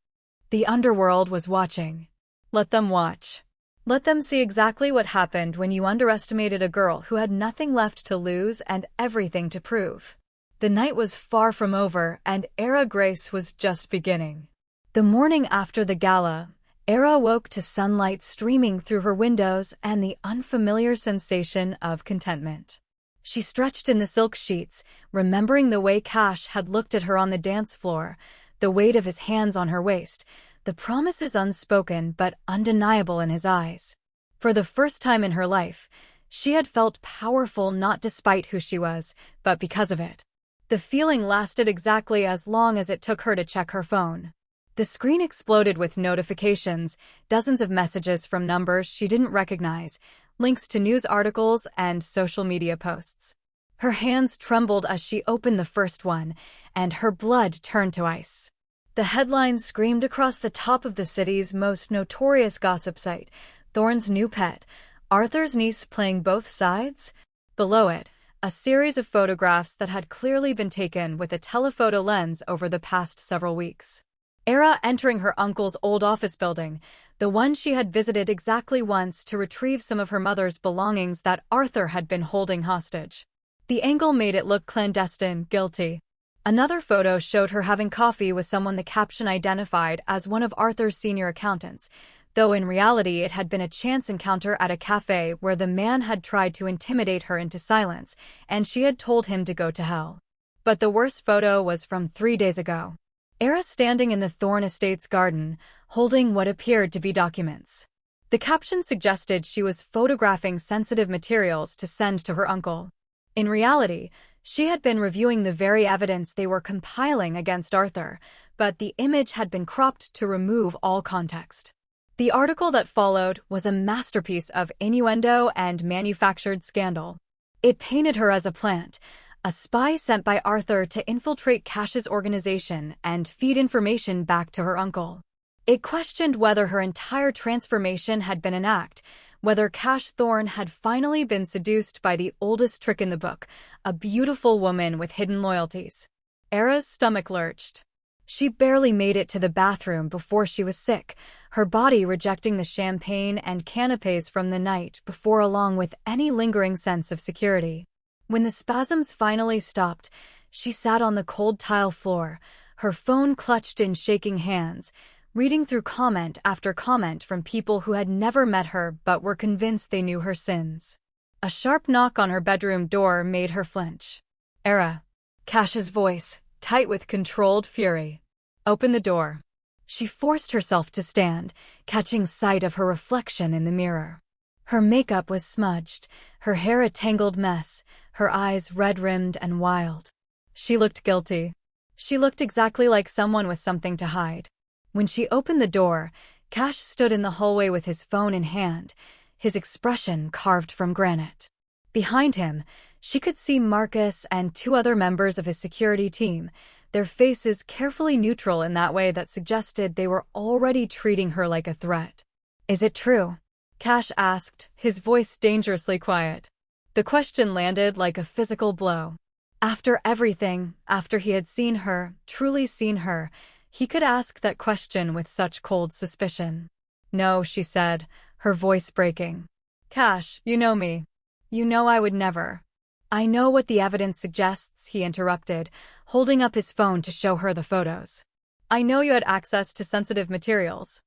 The underworld was watching. Let them watch. Let them see exactly what happened when you underestimated a girl who had nothing left to lose and everything to prove. The night was far from over, and Era Grace was just beginning. The morning after the gala, Era woke to sunlight streaming through her windows and the unfamiliar sensation of contentment. She stretched in the silk sheets, remembering the way Cash had looked at her on the dance floor, the weight of his hands on her waist, the promises unspoken but undeniable in his eyes. For the first time in her life, she had felt powerful not despite who she was, but because of it. The feeling lasted exactly as long as it took her to check her phone. The screen exploded with notifications, dozens of messages from numbers she didn't recognize, links to news articles and social media posts. Her hands trembled as she opened the first one, and her blood turned to ice. The headline screamed across the top of the city's most notorious gossip site, Thorne's new pet, Arthur's niece playing both sides? Below it, a series of photographs that had clearly been taken with a telephoto lens over the past several weeks. Era entering her uncle's old office building, the one she had visited exactly once to retrieve some of her mother's belongings that Arthur had been holding hostage. The angle made it look clandestine, guilty. Another photo showed her having coffee with someone the caption identified as one of Arthur's senior accountants, though in reality it had been a chance encounter at a cafe where the man had tried to intimidate her into silence, and she had told him to go to hell. But the worst photo was from 3 days ago. Era standing in the Thorne estate's garden, holding what appeared to be documents. The caption suggested she was photographing sensitive materials to send to her uncle. In reality, she had been reviewing the very evidence they were compiling against Arthur, but the image had been cropped to remove all context. The article that followed was a masterpiece of innuendo and manufactured scandal. It painted her as a plant, a spy sent by Arthur to infiltrate Cash's organization and feed information back to her uncle. It questioned whether her entire transformation had been an act, whether Cash Thorne had finally been seduced by the oldest trick in the book, a beautiful woman with hidden loyalties. Era's stomach lurched. She barely made it to the bathroom before she was sick, her body rejecting the champagne and canapes from the night before, along with any lingering sense of security. When the spasms finally stopped, she sat on the cold tile floor, her phone clutched in shaking hands, reading through comment after comment from people who had never met her but were convinced they knew her sins. A sharp knock on her bedroom door made her flinch. Era. Cash's voice, tight with controlled fury. Open the door. She forced herself to stand, catching sight of her reflection in the mirror. Her makeup was smudged, her hair a tangled mess, her eyes red-rimmed and wild. She looked guilty. She looked exactly like someone with something to hide. When she opened the door, Cash stood in the hallway with his phone in hand, his expression carved from granite. Behind him, she could see Marcus and 2 other members of his security team, their faces carefully neutral in that way that suggested they were already treating her like a threat. Is it true? Cash asked, his voice dangerously quiet. The question landed like a physical blow. After everything, after he had seen her, truly seen her, he could ask that question with such cold suspicion. No, she said, her voice breaking. Cash, you know me. You know I would never. I know what the evidence suggests, he interrupted, holding up his phone to show her the photos. I know you had access to sensitive materials.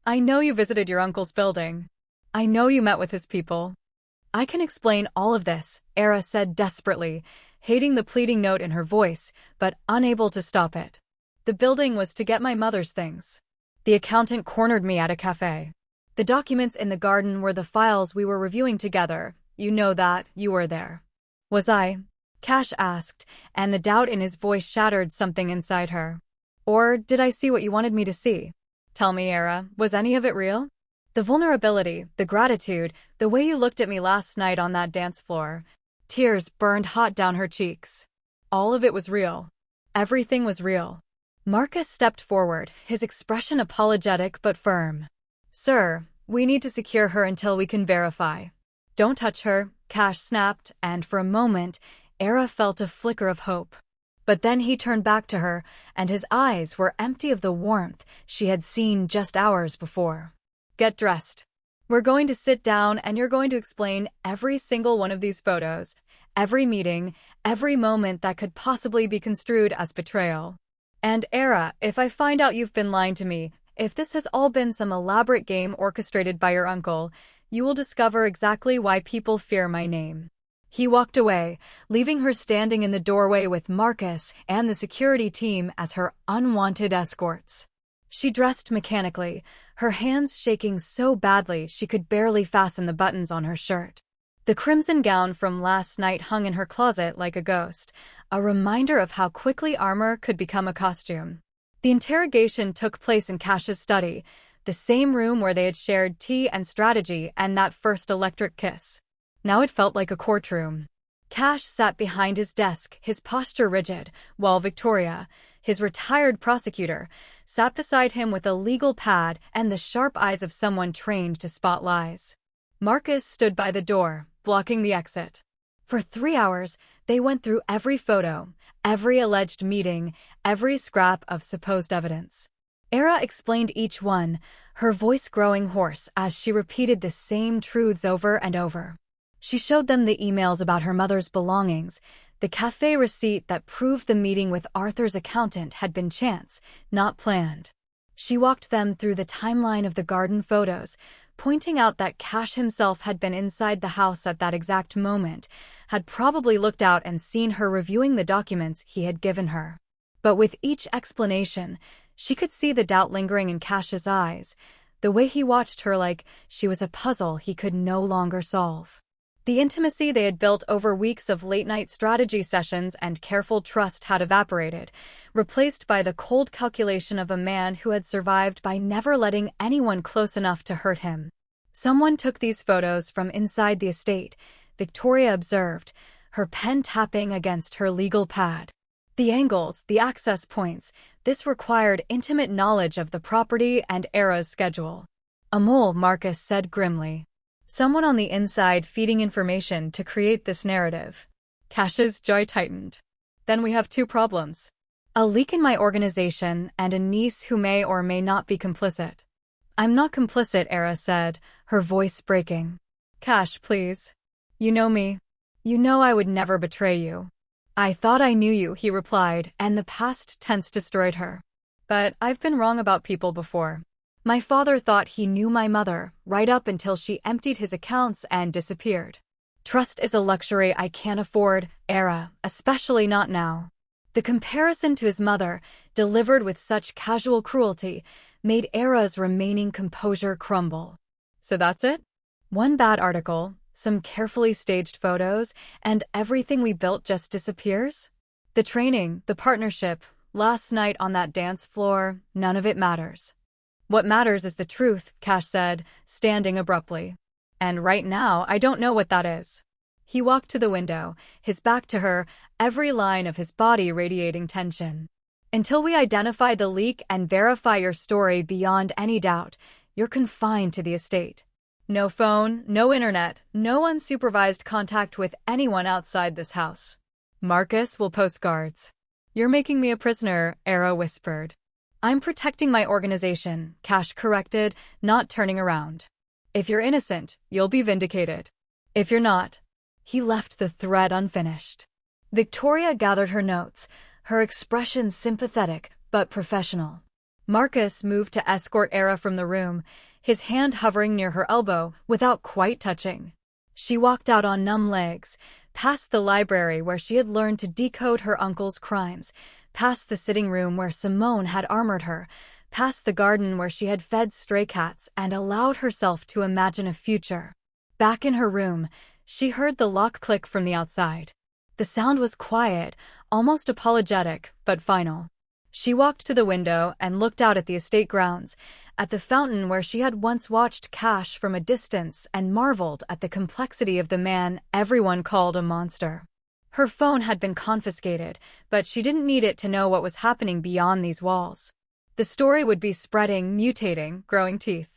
I know you visited your uncle's building. I know you met with his people. I can explain all of this, Era said desperately, hating the pleading note in her voice, but unable to stop it. The building was to get my mother's things. The accountant cornered me at a cafe. The documents in the garden were the files we were reviewing together. You know that, you were there. Was I? Cash asked, and the doubt in his voice shattered something inside her. Or did I see what you wanted me to see? Tell me, Era, was any of it real? The vulnerability, the gratitude, the way you looked at me last night on that dance floor. Tears burned hot down her cheeks. All of it was real. Everything was real. Marcus stepped forward, his expression apologetic but firm. Sir, we need to secure her until we can verify. Don't touch her, Cash snapped, and for a moment, Era felt a flicker of hope. But then he turned back to her, and his eyes were empty of the warmth she had seen just hours before. Get dressed. We're going to sit down and you're going to explain every single one of these photos, every meeting, every moment that could possibly be construed as betrayal. And Era, if I find out you've been lying to me, if this has all been some elaborate game orchestrated by your uncle, you will discover exactly why people fear my name. He walked away, leaving her standing in the doorway with Marcus and the security team as her unwanted escorts. She dressed mechanically, her hands shaking so badly she could barely fasten the buttons on her shirt. The crimson gown from last night hung in her closet like a ghost, a reminder of how quickly armor could become a costume. The interrogation took place in Cash's study, the same room where they had shared tea and strategy and that first electric kiss. Now it felt like a courtroom. Cash sat behind his desk, his posture rigid, while Victoria, his retired prosecutor, sat beside him with a legal pad and the sharp eyes of someone trained to spot lies. Marcus stood by the door, blocking the exit. For 3 hours, they went through every photo, every alleged meeting, every scrap of supposed evidence. Era explained each one, her voice growing hoarse as she repeated the same truths over and over. She showed them the emails about her mother's belongings, the cafe receipt that proved the meeting with Arthur's accountant had been chance, not planned. She walked them through the timeline of the garden photos, pointing out that Cash himself had been inside the house at that exact moment, had probably looked out and seen her reviewing the documents he had given her. But with each explanation, she could see the doubt lingering in Cash's eyes, the way he watched her like she was a puzzle he could no longer solve. The intimacy they had built over weeks of late-night strategy sessions and careful trust had evaporated, replaced by the cold calculation of a man who had survived by never letting anyone close enough to hurt him. Someone took these photos from inside the estate, Victoria observed, her pen tapping against her legal pad. The angles, the access points, this required intimate knowledge of the property and Era's schedule. A mole, Marcus said grimly. Someone on the inside feeding information to create this narrative. Cash's jaw tightened. Then we have 2 problems. A leak in my organization and a niece who may or may not be complicit. I'm not complicit, Era said, her voice breaking. Cash, please. You know me. You know I would never betray you. I thought I knew you, he replied, and the past tense destroyed her. But I've been wrong about people before. My father thought he knew my mother, right up until she emptied his accounts and disappeared. Trust is a luxury I can't afford, Era, especially not now. The comparison to his mother, delivered with such casual cruelty, made Era's remaining composure crumble. So that's it? One bad article, some carefully staged photos, and everything we built just disappears? The training, the partnership, last night on that dance floor, none of it matters. What matters is the truth, Cash said, standing abruptly. And right now, I don't know what that is. He walked to the window, his back to her, every line of his body radiating tension. Until we identify the leak and verify your story beyond any doubt, you're confined to the estate. No phone, no internet, no unsupervised contact with anyone outside this house. Marcus will post guards. You're making me a prisoner, Era whispered. I'm protecting my organization, Cash corrected, not turning around. If you're innocent, you'll be vindicated. If you're not. He left the thread unfinished. Victoria gathered her notes, her expression sympathetic but professional. Marcus moved to escort Era from the room, his hand hovering near her elbow without quite touching. She walked out on numb legs, past the library where she had learned to decode her uncle's crimes, past the sitting room where Simone had armored her, past the garden where she had fed stray cats and allowed herself to imagine a future. Back in her room, she heard the lock click from the outside. The sound was quiet, almost apologetic, but final. She walked to the window and looked out at the estate grounds, at the fountain where she had once watched Cash from a distance and marveled at the complexity of the man everyone called a monster. Her phone had been confiscated, but she didn't need it to know what was happening beyond these walls. The story would be spreading, mutating, growing teeth.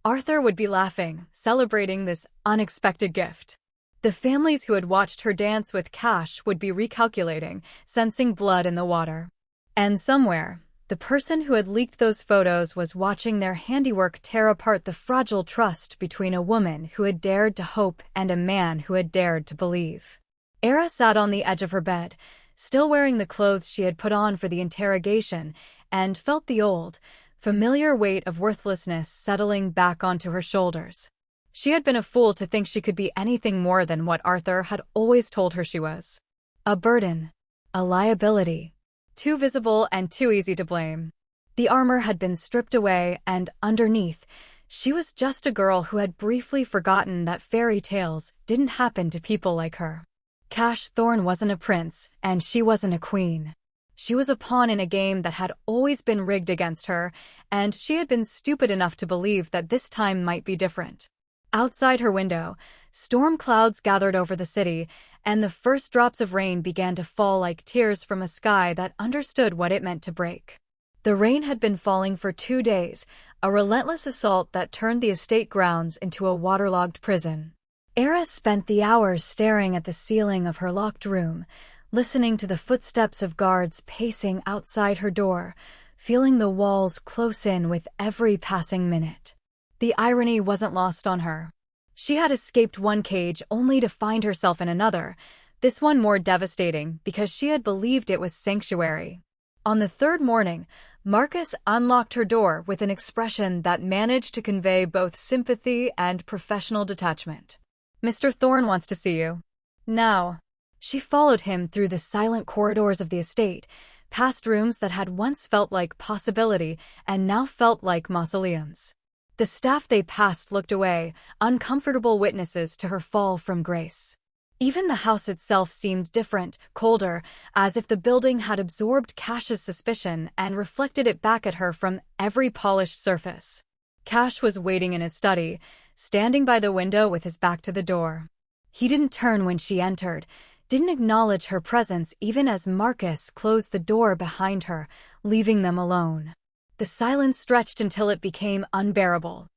Arthur would be laughing, celebrating this unexpected gift. The families who had watched her dance with Cash would be recalculating, sensing blood in the water. And somewhere, the person who had leaked those photos was watching their handiwork tear apart the fragile trust between a woman who had dared to hope and a man who had dared to believe. Era sat on the edge of her bed, still wearing the clothes she had put on for the interrogation, and felt the old, familiar weight of worthlessness settling back onto her shoulders. She had been a fool to think she could be anything more than what Arthur had always told her she was. A burden. A liability. Too visible and too easy to blame. The armor had been stripped away, and underneath, she was just a girl who had briefly forgotten that fairy tales didn't happen to people like her. Cash Thorne wasn't a prince, and she wasn't a queen. She was a pawn in a game that had always been rigged against her, and she had been stupid enough to believe that this time might be different. Outside her window, storm clouds gathered over the city, and the first drops of rain began to fall like tears from a sky that understood what it meant to break. The rain had been falling for 2 days, a relentless assault that turned the estate grounds into a waterlogged prison. Era spent the hours staring at the ceiling of her locked room, listening to the footsteps of guards pacing outside her door, feeling the walls close in with every passing minute. The irony wasn't lost on her. She had escaped one cage only to find herself in another, this one more devastating because she had believed it was sanctuary. On the third morning, Marcus unlocked her door with an expression that managed to convey both sympathy and professional detachment. "Mr. Thorne wants to see you." Now. She followed him through the silent corridors of the estate, past rooms that had once felt like possibility and now felt like mausoleums. The staff they passed looked away, uncomfortable witnesses to her fall from grace. Even the house itself seemed different, colder, as if the building had absorbed Cash's suspicion and reflected it back at her from every polished surface. Cash was waiting in his study, standing by the window with his back to the door. He didn't turn when she entered, didn't acknowledge her presence even as Marcus closed the door behind her, leaving them alone. The silence stretched until it became unbearable.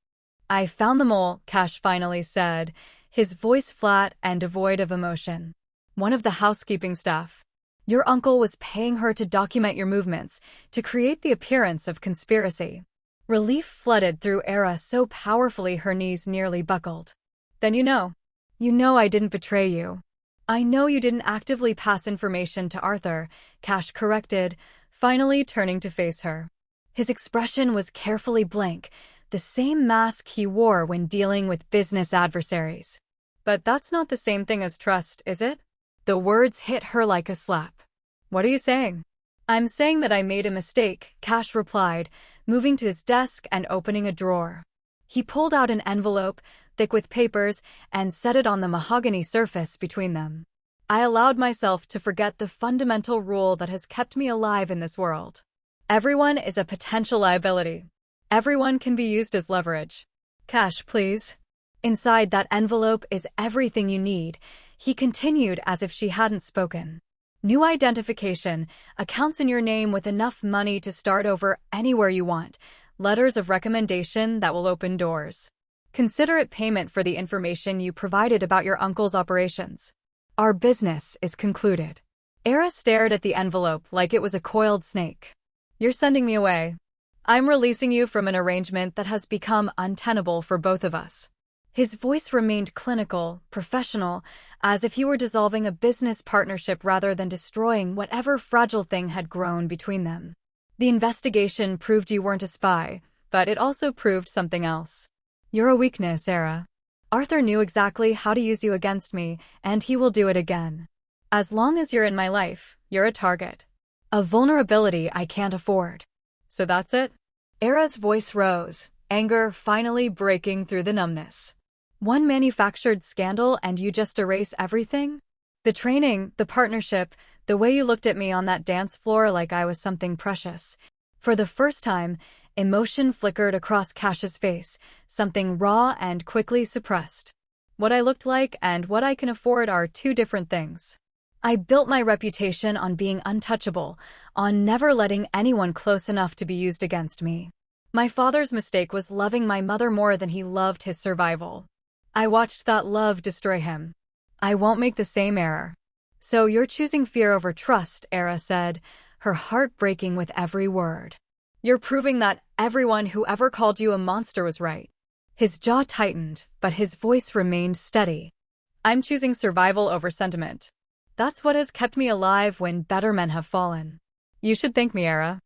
"I found the mole," Cash finally said, his voice flat and devoid of emotion. "One of the housekeeping staff. Your uncle was paying her to document your movements, to create the appearance of conspiracy." Relief flooded through Era so powerfully her knees nearly buckled. "Then you know. You know I didn't betray you." "I know you didn't actively pass information to Arthur," Cash corrected, finally turning to face her. His expression was carefully blank, the same mask he wore when dealing with business adversaries. "But that's not the same thing as trust, is it?" The words hit her like a slap. "What are you saying?" "I'm saying that I made a mistake," Cash replied, moving to his desk and opening a drawer. He pulled out an envelope, thick with papers, and set it on the mahogany surface between them. "I allowed myself to forget the fundamental rule that has kept me alive in this world. Everyone is a potential liability. Everyone can be used as leverage." "Cash, please. Inside that envelope is everything you need," he continued as if she hadn't spoken. "New identification, accounts in your name with enough money to start over anywhere you want, letters of recommendation that will open doors. Considerate payment for the information you provided about your uncle's operations. Our business is concluded." Era stared at the envelope like it was a coiled snake. "You're sending me away. I'm releasing you from an arrangement that has become untenable for both of us." His voice remained clinical, professional, as if he were dissolving a business partnership rather than destroying whatever fragile thing had grown between them. "The investigation proved you weren't a spy, but it also proved something else. You're a weakness, Era. Arthur knew exactly how to use you against me, and he will do it again. As long as you're in my life, you're a target. A vulnerability I can't afford." "So that's it?" Era's voice rose, anger finally breaking through the numbness. "One manufactured scandal and you just erase everything?" The training, the partnership, the way you looked at me on that dance floor like I was something precious. For the first time, emotion flickered across Cash's face, something raw and quickly suppressed. What I looked like and what I can afford are two different things. I built my reputation on being untouchable, on never letting anyone close enough to be used against me. My father's mistake was loving my mother more than he loved his survival. I watched that love destroy him. I won't make the same error. So you're choosing fear over trust, Era said, her heart breaking with every word. You're proving that everyone who ever called you a monster was right. His jaw tightened, but his voice remained steady. I'm choosing survival over sentiment. That's what has kept me alive when better men have fallen. You should thank me, Era.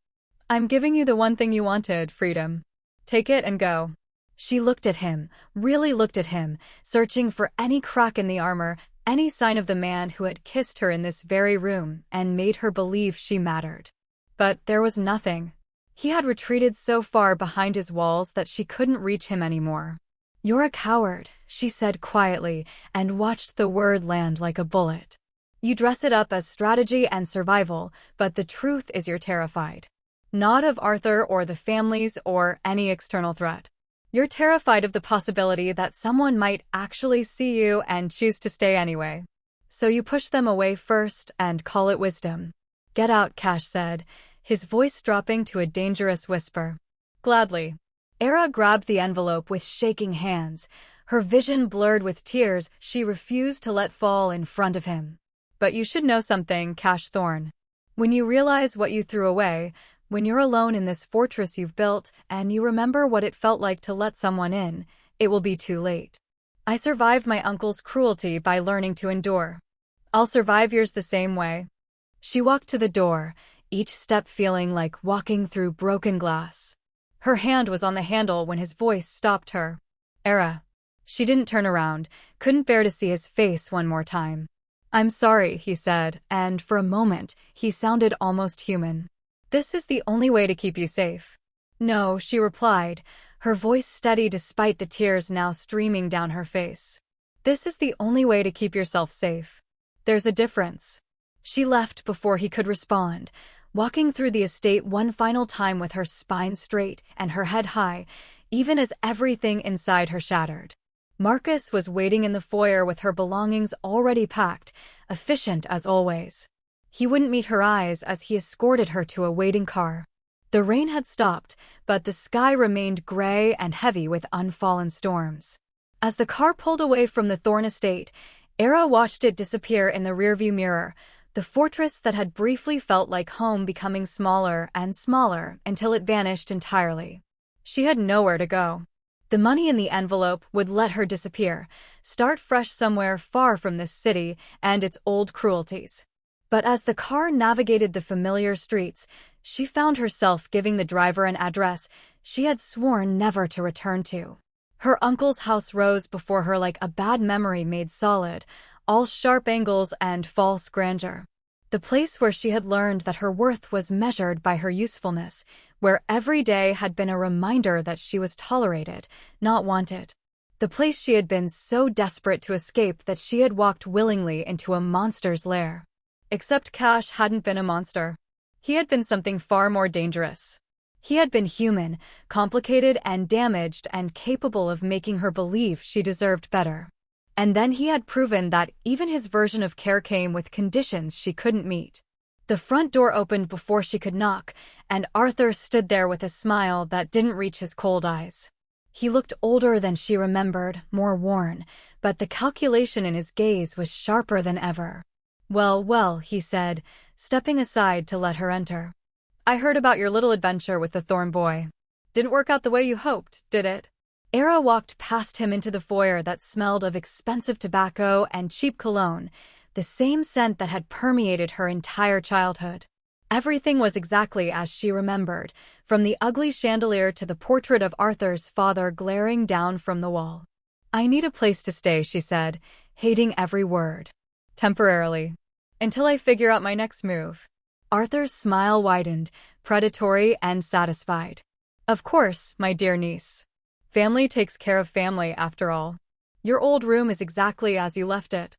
I'm giving you the one thing you wanted, freedom. Take it and go. She looked at him, really looked at him, searching for any crack in the armor, any sign of the man who had kissed her in this very room and made her believe she mattered. But there was nothing. He had retreated so far behind his walls that she couldn't reach him anymore. You're a coward, she said quietly, and watched the word land like a bullet. You dress it up as strategy and survival, but the truth is you're terrified. Not of Arthur or the families or any external threat. You're terrified of the possibility that someone might actually see you and choose to stay anyway. So you push them away first and call it wisdom. Get out, Cash said, his voice dropping to a dangerous whisper. Gladly. Era grabbed the envelope with shaking hands. Her vision blurred with tears she refused to let fall in front of him. But you should know something, Cash Thorne. When you realize what you threw away, when you're alone in this fortress you've built, and you remember what it felt like to let someone in, it will be too late. I survived my uncle's cruelty by learning to endure. I'll survive yours the same way. She walked to the door, each step feeling like walking through broken glass. Her hand was on the handle when his voice stopped her. Era. She didn't turn around, couldn't bear to see his face one more time. I'm sorry, he said, and for a moment, he sounded almost human. This is the only way to keep you safe. No, she replied, her voice steady despite the tears now streaming down her face. This is the only way to keep yourself safe. There's a difference. She left before he could respond, walking through the estate one final time with her spine straight and her head high, even as everything inside her shattered. Marcus was waiting in the foyer with her belongings already packed, efficient as always. He wouldn't meet her eyes as he escorted her to a waiting car. The rain had stopped, but the sky remained gray and heavy with unfallen storms. As the car pulled away from the Thorne estate, Era watched it disappear in the rearview mirror, the fortress that had briefly felt like home becoming smaller and smaller until it vanished entirely. She had nowhere to go. The money in the envelope would let her disappear, start fresh somewhere far from this city and its old cruelties. But as the car navigated the familiar streets, she found herself giving the driver an address she had sworn never to return to. Her uncle's house rose before her like a bad memory made solid, all sharp angles and false grandeur. The place where she had learned that her worth was measured by her usefulness, where every day had been a reminder that she was tolerated, not wanted. The place she had been so desperate to escape that she had walked willingly into a monster's lair. Except Cash hadn't been a monster. He had been something far more dangerous. He had been human, complicated and damaged and capable of making her believe she deserved better. And then he had proven that even his version of care came with conditions she couldn't meet. The front door opened before she could knock, and Arthur stood there with a smile that didn't reach his cold eyes. He looked older than she remembered, more worn, but the calculation in his gaze was sharper than ever. Well, well, he said, stepping aside to let her enter. I heard about your little adventure with the Thorne boy. Didn't work out the way you hoped, did it? Era walked past him into the foyer that smelled of expensive tobacco and cheap cologne, the same scent that had permeated her entire childhood. Everything was exactly as she remembered, from the ugly chandelier to the portrait of Arthur's father glaring down from the wall. I need a place to stay, she said, hating every word. Temporarily. Until I figure out my next move. Arthur's smile widened, predatory and satisfied. Of course, my dear niece. Family takes care of family, after all. Your old room is exactly as you left it.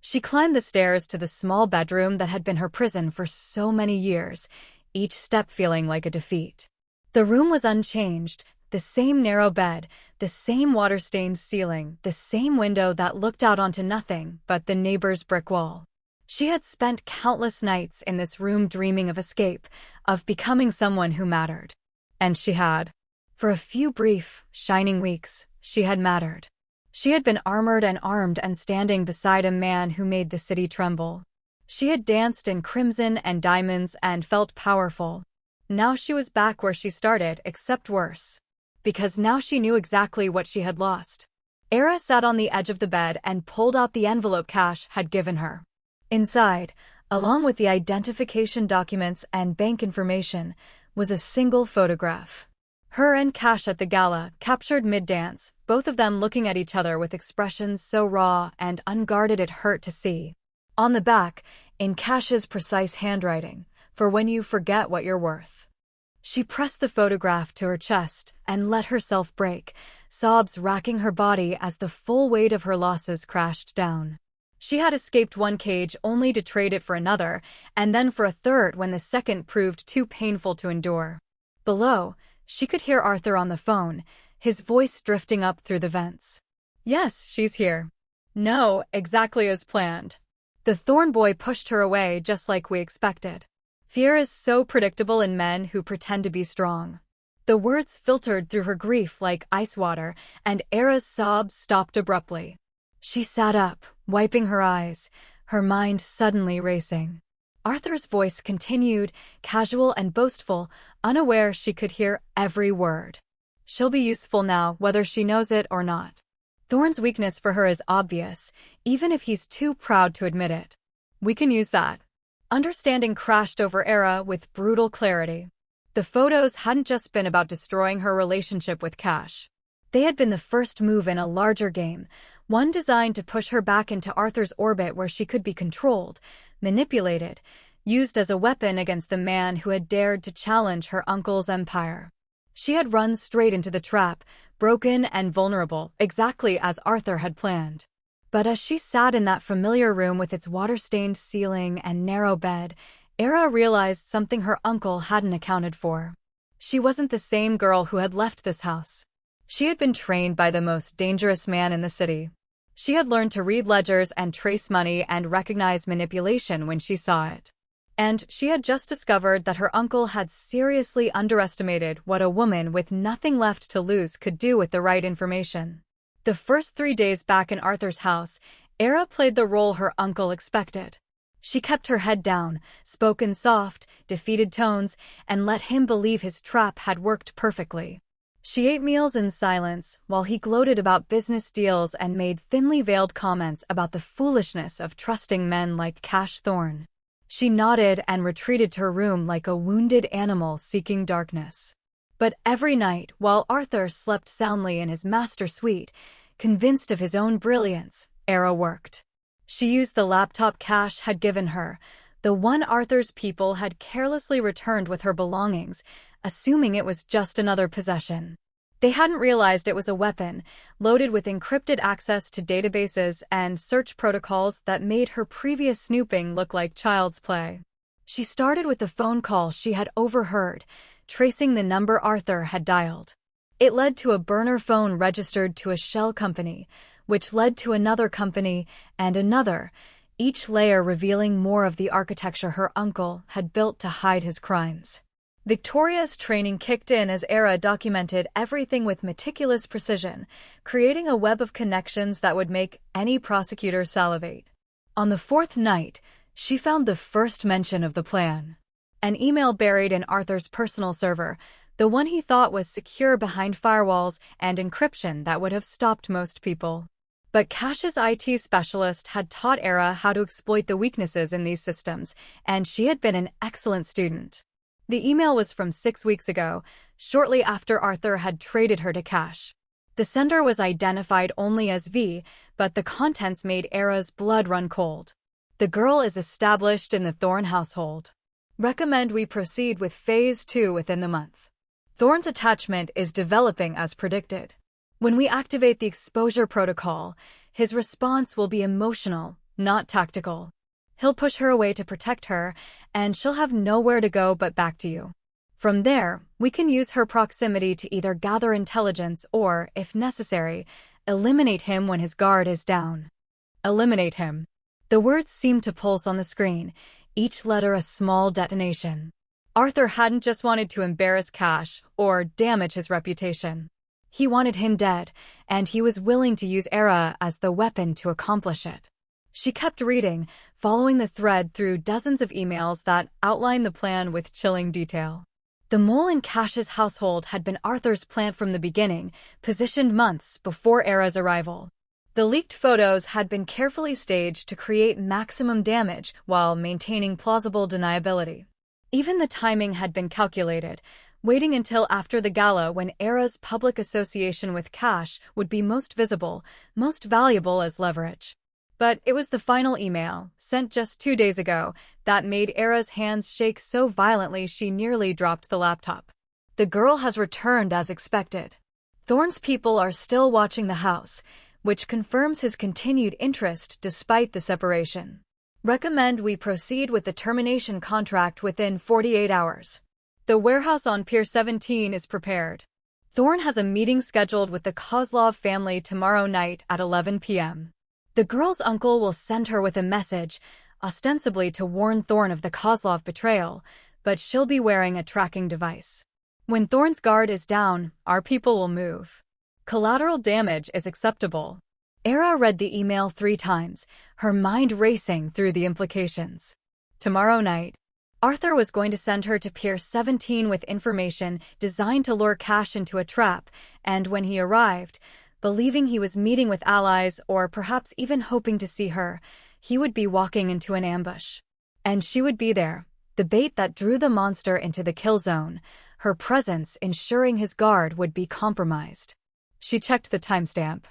She climbed the stairs to the small bedroom that had been her prison for so many years, each step feeling like a defeat. The room was unchanged, the same narrow bed, the same water-stained ceiling, the same window that looked out onto nothing but the neighbor's brick wall. She had spent countless nights in this room dreaming of escape, of becoming someone who mattered. And she had. For a few brief, shining weeks, she had mattered. She had been armored and armed and standing beside a man who made the city tremble. She had danced in crimson and diamonds and felt powerful. Now she was back where she started, except worse. Because now she knew exactly what she had lost. Era sat on the edge of the bed and pulled out the envelope Cash had given her. Inside, along with the identification documents and bank information, was a single photograph. Her and Cash at the gala, captured mid-dance, both of them looking at each other with expressions so raw and unguarded it hurt to see. On the back, in Cash's precise handwriting, "For when you forget what you're worth." She pressed the photograph to her chest and let herself break, sobs racking her body as the full weight of her losses crashed down. She had escaped one cage only to trade it for another, and then for a third when the second proved too painful to endure. Below, she could hear Arthur on the phone, his voice drifting up through the vents. "Yes, she's here." "No, exactly as planned." The Thorn Boy pushed her away just like we expected. Fear is so predictable in men who pretend to be strong. The words filtered through her grief like ice water, and Era's sobs stopped abruptly. She sat up, wiping her eyes, her mind suddenly racing. Arthur's voice continued, casual and boastful, unaware she could hear every word. "She'll be useful now, whether she knows it or not. Thorn's weakness for her is obvious, even if he's too proud to admit it. We can use that." Understanding crashed over Era with brutal clarity. The photos hadn't just been about destroying her relationship with Cash. They had been the first move in a larger game, one designed to push her back into Arthur's orbit where she could be controlled, manipulated, used as a weapon against the man who had dared to challenge her uncle's empire. She had run straight into the trap, broken and vulnerable, exactly as Arthur had planned. But as she sat in that familiar room with its water-stained ceiling and narrow bed, Era realized something her uncle hadn't accounted for. She wasn't the same girl who had left this house. She had been trained by the most dangerous man in the city. She had learned to read ledgers and trace money and recognize manipulation when she saw it. And she had just discovered that her uncle had seriously underestimated what a woman with nothing left to lose could do with the right information. The first 3 days back in Arthur's house, Era played the role her uncle expected. She kept her head down, spoke in soft, defeated tones, and let him believe his trap had worked perfectly. She ate meals in silence while he gloated about business deals and made thinly veiled comments about the foolishness of trusting men like Cash Thorn. She nodded and retreated to her room like a wounded animal seeking darkness. But every night, while Arthur slept soundly in his master suite, convinced of his own brilliance, Era worked. She used the laptop Cash had given her, the one Arthur's people had carelessly returned with her belongings, assuming it was just another possession. They hadn't realized it was a weapon, loaded with encrypted access to databases and search protocols that made her previous snooping look like child's play. She started with the phone call she had overheard, tracing the number Arthur had dialed. It led to a burner phone registered to a shell company, which led to another company and another, each layer revealing more of the architecture her uncle had built to hide his crimes. Victoria's training kicked in as Era documented everything with meticulous precision, creating a web of connections that would make any prosecutor salivate. On the fourth night, she found the first mention of the plan. An email buried in Arthur's personal server, the one he thought was secure behind firewalls and encryption that would have stopped most people. But Cash's IT specialist had taught Era how to exploit the weaknesses in these systems, and she had been an excellent student. The email was from 6 weeks ago, shortly after Arthur had traded her to Cash. The sender was identified only as V, but the contents made Era's blood run cold. "The girl is established in the Thorn household. Recommend we proceed with Phase 2 within the month. Thorn's attachment is developing as predicted. When we activate the exposure protocol, his response will be emotional, not tactical. He'll push her away to protect her, and she'll have nowhere to go but back to you. From there, we can use her proximity to either gather intelligence or, if necessary, eliminate him when his guard is down. Eliminate him. The words seemed to pulse on the screen, each letter a small detonation. Arthur hadn't just wanted to embarrass Cash or damage his reputation. He wanted him dead, and he was willing to use Era as the weapon to accomplish it. She kept reading, following the thread through dozens of emails that outlined the plan with chilling detail. The mole in Cash's household had been Arthur's plant from the beginning, positioned months before Era's arrival. The leaked photos had been carefully staged to create maximum damage while maintaining plausible deniability. Even the timing had been calculated, waiting until after the gala when Era's public association with Cash would be most visible, most valuable as leverage. But it was the final email, sent just 2 days ago, that made Era's hands shake so violently she nearly dropped the laptop. The girl has returned as expected. Thorne's people are still watching the house, which confirms his continued interest despite the separation. Recommend we proceed with the termination contract within 48 hours. The warehouse on Pier 17 is prepared. Thorne has a meeting scheduled with the Kozlov family tomorrow night at 11 p.m. The girl's uncle will send her with a message, ostensibly to warn Thorne of the Kozlov betrayal, but she'll be wearing a tracking device. When Thorne's guard is down, our people will move. Collateral damage is acceptable. Era read the email 3 times, her mind racing through the implications. Tomorrow night, Arthur was going to send her to Pier 17 with information designed to lure Cash into a trap, and when he arrived, believing he was meeting with allies or perhaps even hoping to see her, he would be walking into an ambush. And she would be there, the bait that drew the monster into the kill zone, her presence ensuring his guard would be compromised. She checked the timestamp.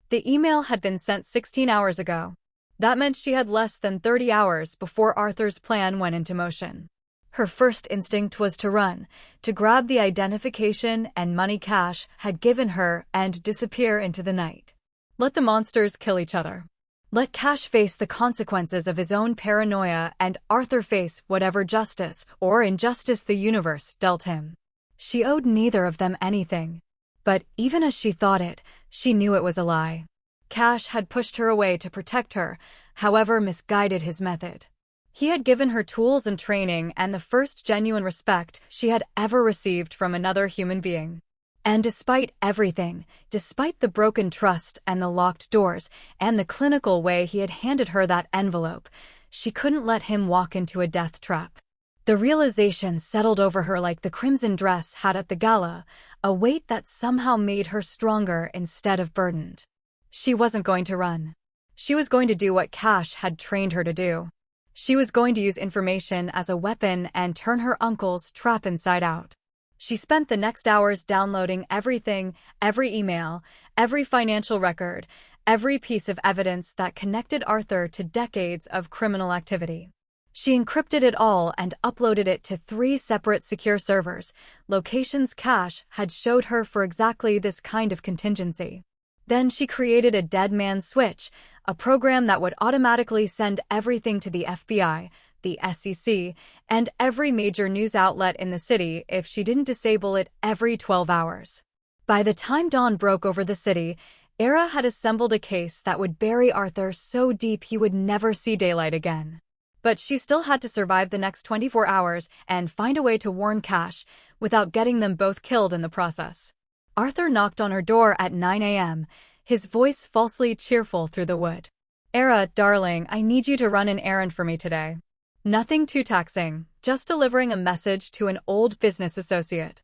The email had been sent 16 hours ago. That meant she had less than 30 hours before Arthur's plan went into motion. Her first instinct was to run, to grab the identification and money Cash had given her and disappear into the night. Let the monsters kill each other. Let Cash face the consequences of his own paranoia and Arthur face whatever justice or injustice the universe dealt him. She owed neither of them anything. But even as she thought it, she knew it was a lie. Cash had pushed her away to protect her, however misguided his method. He had given her tools and training and the first genuine respect she had ever received from another human being. And despite everything, despite the broken trust and the locked doors, and the clinical way he had handed her that envelope, she couldn't let him walk into a death trap. The realization settled over her like the crimson dress had at the gala, a weight that somehow made her stronger instead of burdened. She wasn't going to run. She was going to do what Cash had trained her to do. She was going to use information as a weapon and turn her uncle's trap inside out. She spent the next hours downloading everything, every email, every financial record, every piece of evidence that connected Arthur to decades of criminal activity. She encrypted it all and uploaded it to 3 separate secure servers, locations Cash had showed her for exactly this kind of contingency. Then she created a dead man switch, a program that would automatically send everything to the FBI, the SEC, and every major news outlet in the city if she didn't disable it every 12 hours. By the time dawn broke over the city, Era had assembled a case that would bury Arthur so deep he would never see daylight again. But she still had to survive the next 24 hours and find a way to warn Cash without getting them both killed in the process. Arthur knocked on her door at 9 a.m., his voice falsely cheerful through the wood. Era, darling, I need you to run an errand for me today. Nothing too taxing, just delivering a message to an old business associate.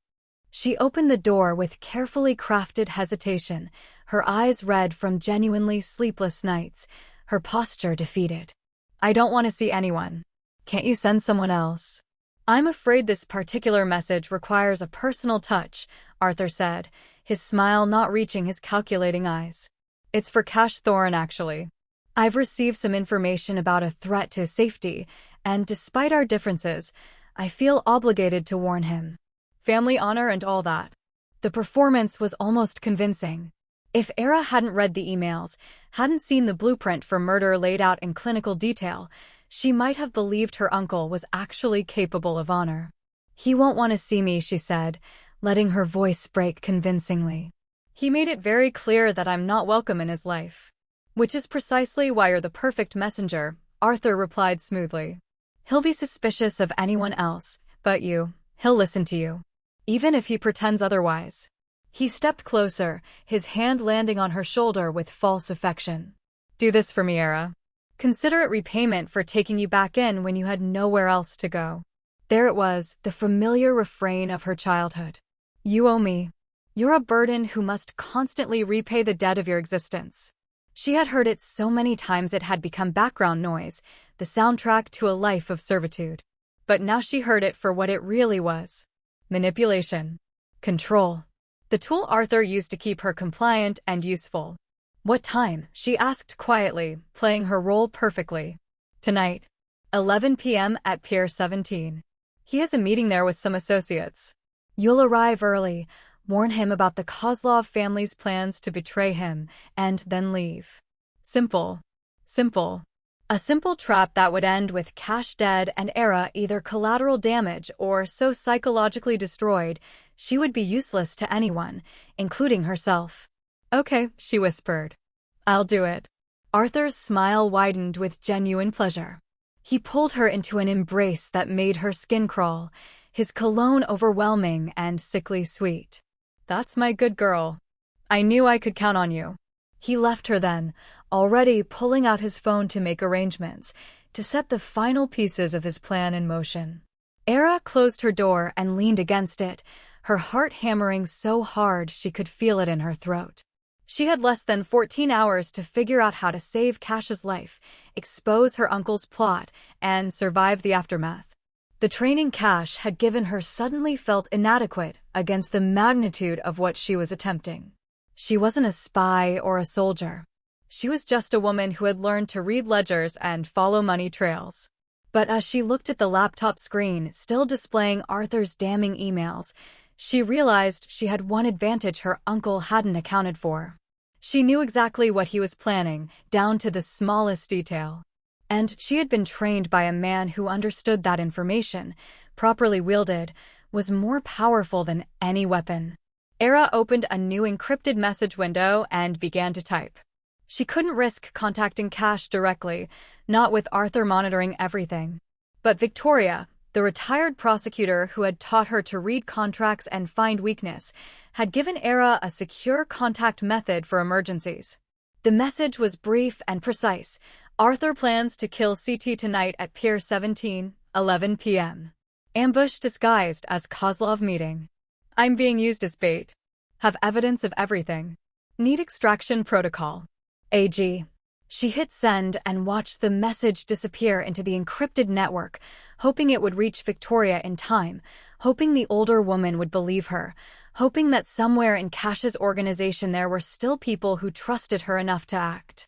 She opened the door with carefully crafted hesitation, her eyes red from genuinely sleepless nights, her posture defeated. I don't want to see anyone. Can't you send someone else? I'm afraid this particular message requires a personal touch, Arthur said, his smile not reaching his calculating eyes. It's for Cash Thorne, actually. I've received some information about a threat to his safety, and despite our differences, I feel obligated to warn him. Family honor and all that. The performance was almost convincing. If Era hadn't read the emails, hadn't seen the blueprint for murder laid out in clinical detail, she might have believed her uncle was actually capable of honor. "He won't want to see me," she said, letting her voice break convincingly. "He made it very clear that I'm not welcome in his life." "Which is precisely why you're the perfect messenger," Arthur replied smoothly. "He'll be suspicious of anyone else, but you. He'll listen to you, even if he pretends otherwise." He stepped closer, his hand landing on her shoulder with false affection. "Do this for me, Era. Consider it repayment for taking you back in when you had nowhere else to go." There it was, the familiar refrain of her childhood. "You owe me. You're a burden who must constantly repay the debt of your existence." She had heard it so many times it had become background noise, the soundtrack to a life of servitude. But now she heard it for what it really was. Manipulation. Control. The tool Arthur used to keep her compliant and useful. "What time?" she asked quietly, playing her role perfectly. "Tonight. 11 p.m. at Pier 17. He has a meeting there with some associates. You'll arrive early, warn him about the Kozlov family's plans to betray him, and then leave." Simple. Simple. A simple trap that would end with Cash dead and Era either collateral damage or so psychologically destroyed she would be useless to anyone, including herself. "Okay," she whispered. "I'll do it." Arthur's smile widened with genuine pleasure. He pulled her into an embrace that made her skin crawl, his cologne overwhelming and sickly sweet. "That's my good girl. I knew I could count on you." He left her then, already pulling out his phone to make arrangements, to set the final pieces of his plan in motion. Era closed her door and leaned against it, her heart hammering so hard she could feel it in her throat. She had less than 14 hours to figure out how to save Cash's life, expose her uncle's plot, and survive the aftermath. The training Cash had given her suddenly felt inadequate against the magnitude of what she was attempting. She wasn't a spy or a soldier. She was just a woman who had learned to read ledgers and follow money trails. But as she looked at the laptop screen, still displaying Arthur's damning emails, she realized she had one advantage her uncle hadn't accounted for. She knew exactly what he was planning, down to the smallest detail. And she had been trained by a man who understood that information, properly wielded, was more powerful than any weapon. Era opened a new encrypted message window and began to type. She couldn't risk contacting Cash directly, not with Arthur monitoring everything. But Victoria, the retired prosecutor who had taught her to read contracts and find weakness, had given Era a secure contact method for emergencies. The message was brief and precise. "Arthur plans to kill CT tonight at Pier 17, 11 p.m. Ambush disguised as Kozlov meeting. I'm being used as bait. Have evidence of everything. Need extraction protocol. AG." She hit send and watched the message disappear into the encrypted network, hoping it would reach Victoria in time, hoping the older woman would believe her, hoping that somewhere in Cash's organization there were still people who trusted her enough to act.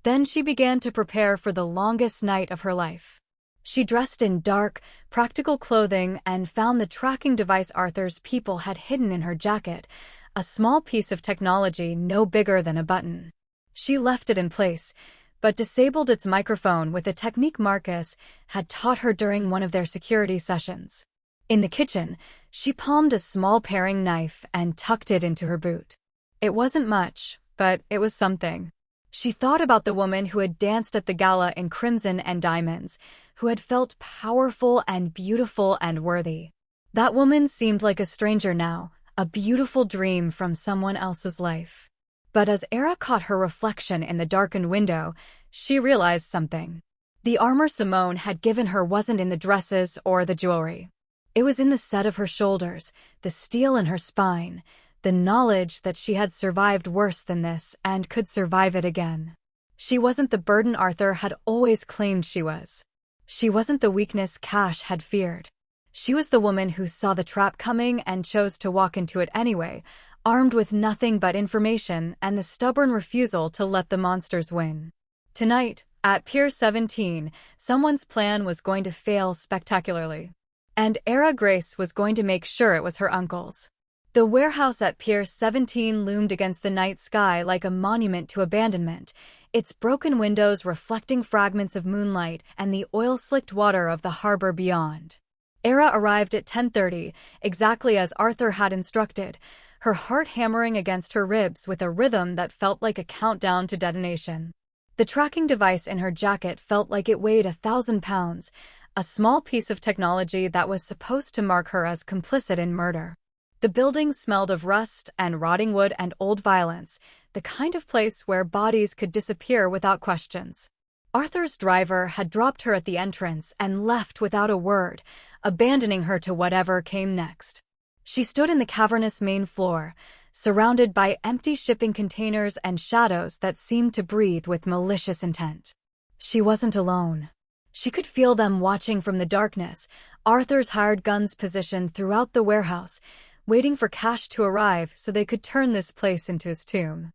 Then she began to prepare for the longest night of her life. She dressed in dark, practical clothing and found the tracking device Arthur's people had hidden in her jacket, a small piece of technology no bigger than a button. She left it in place, but disabled its microphone with a technique Marcus had taught her during one of their security sessions. In the kitchen, she palmed a small paring knife and tucked it into her boot. It wasn't much, but it was something. She thought about the woman who had danced at the gala in crimson and diamonds, who had felt powerful and beautiful and worthy. That woman seemed like a stranger now, a beautiful dream from someone else's life. But as Era caught her reflection in the darkened window, she realized something. The armor Simone had given her wasn't in the dresses or the jewelry. It was in the set of her shoulders, the steel in her spine, the knowledge that she had survived worse than this and could survive it again. She wasn't the burden Arthur had always claimed she was. She wasn't the weakness Cash had feared. She was the woman who saw the trap coming and chose to walk into it anyway, armed with nothing but information and the stubborn refusal to let the monsters win. Tonight, at Pier 17, someone's plan was going to fail spectacularly. And Era Grace was going to make sure it was her uncle's. The warehouse at Pier 17 loomed against the night sky like a monument to abandonment, its broken windows reflecting fragments of moonlight and the oil-slicked water of the harbor beyond. Era arrived at 10:30, exactly as Arthur had instructed, her heart hammering against her ribs with a rhythm that felt like a countdown to detonation. The tracking device in her jacket felt like it weighed 1,000 pounds, a small piece of technology that was supposed to mark her as complicit in murder. The building smelled of rust and rotting wood and old violence, the kind of place where bodies could disappear without questions. Arthur's driver had dropped her at the entrance and left without a word, abandoning her to whatever came next. She stood in the cavernous main floor, surrounded by empty shipping containers and shadows that seemed to breathe with malicious intent. She wasn't alone. She could feel them watching from the darkness, Arthur's hired guns positioned throughout the warehouse, waiting for cash to arrive so they could turn this place into his tomb.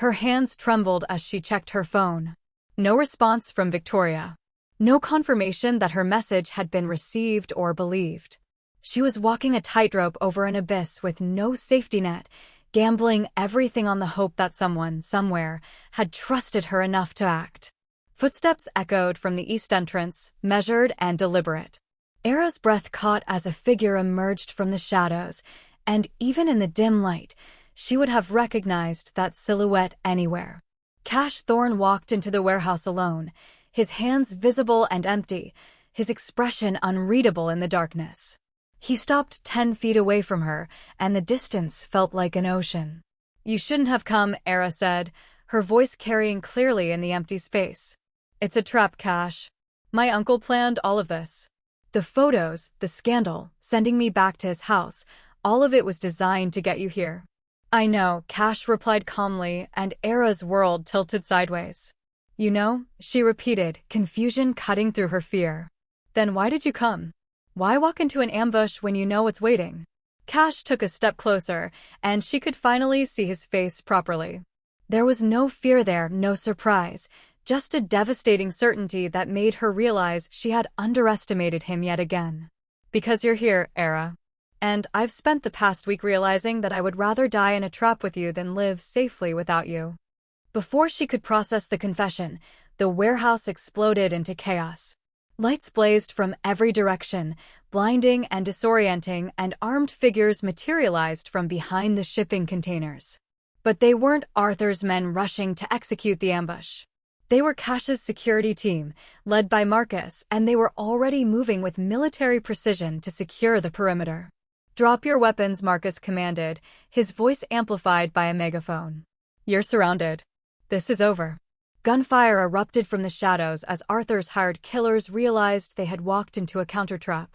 Her hands trembled as she checked her phone. No response from Victoria. No confirmation that her message had been received or believed. She was walking a tightrope over an abyss with no safety net, gambling everything on the hope that someone, somewhere, had trusted her enough to act. Footsteps echoed from the east entrance, measured and deliberate. Era's breath caught as a figure emerged from the shadows, and even in the dim light, she would have recognized that silhouette anywhere. Cash Thorne walked into the warehouse alone, his hands visible and empty, his expression unreadable in the darkness. He stopped 10 feet away from her, and the distance felt like an ocean. "You shouldn't have come," Era said, her voice carrying clearly in the empty space. "It's a trap, Cash. My uncle planned all of this. The photos, the scandal, sending me back to his house, all of it was designed to get you here." "I know," Cash replied calmly, and Era's world tilted sideways. "You know," she repeated, confusion cutting through her fear. "Then why did you come? Why walk into an ambush when you know what's waiting?" Cash took a step closer, and she could finally see his face properly. There was no fear there, no surprise, just a devastating certainty that made her realize she had underestimated him yet again. "Because you're here, Era. And I've spent the past week realizing that I would rather die in a trap with you than live safely without you." Before she could process the confession, the warehouse exploded into chaos. Lights blazed from every direction, blinding and disorienting, and armed figures materialized from behind the shipping containers. But they weren't Arthur's men rushing to execute the ambush. They were Cash's security team, led by Marcus, and they were already moving with military precision to secure the perimeter. "Drop your weapons," Marcus commanded, his voice amplified by a megaphone. "You're surrounded. This is over." Gunfire erupted from the shadows as Arthur's hired killers realized they had walked into a countertrap.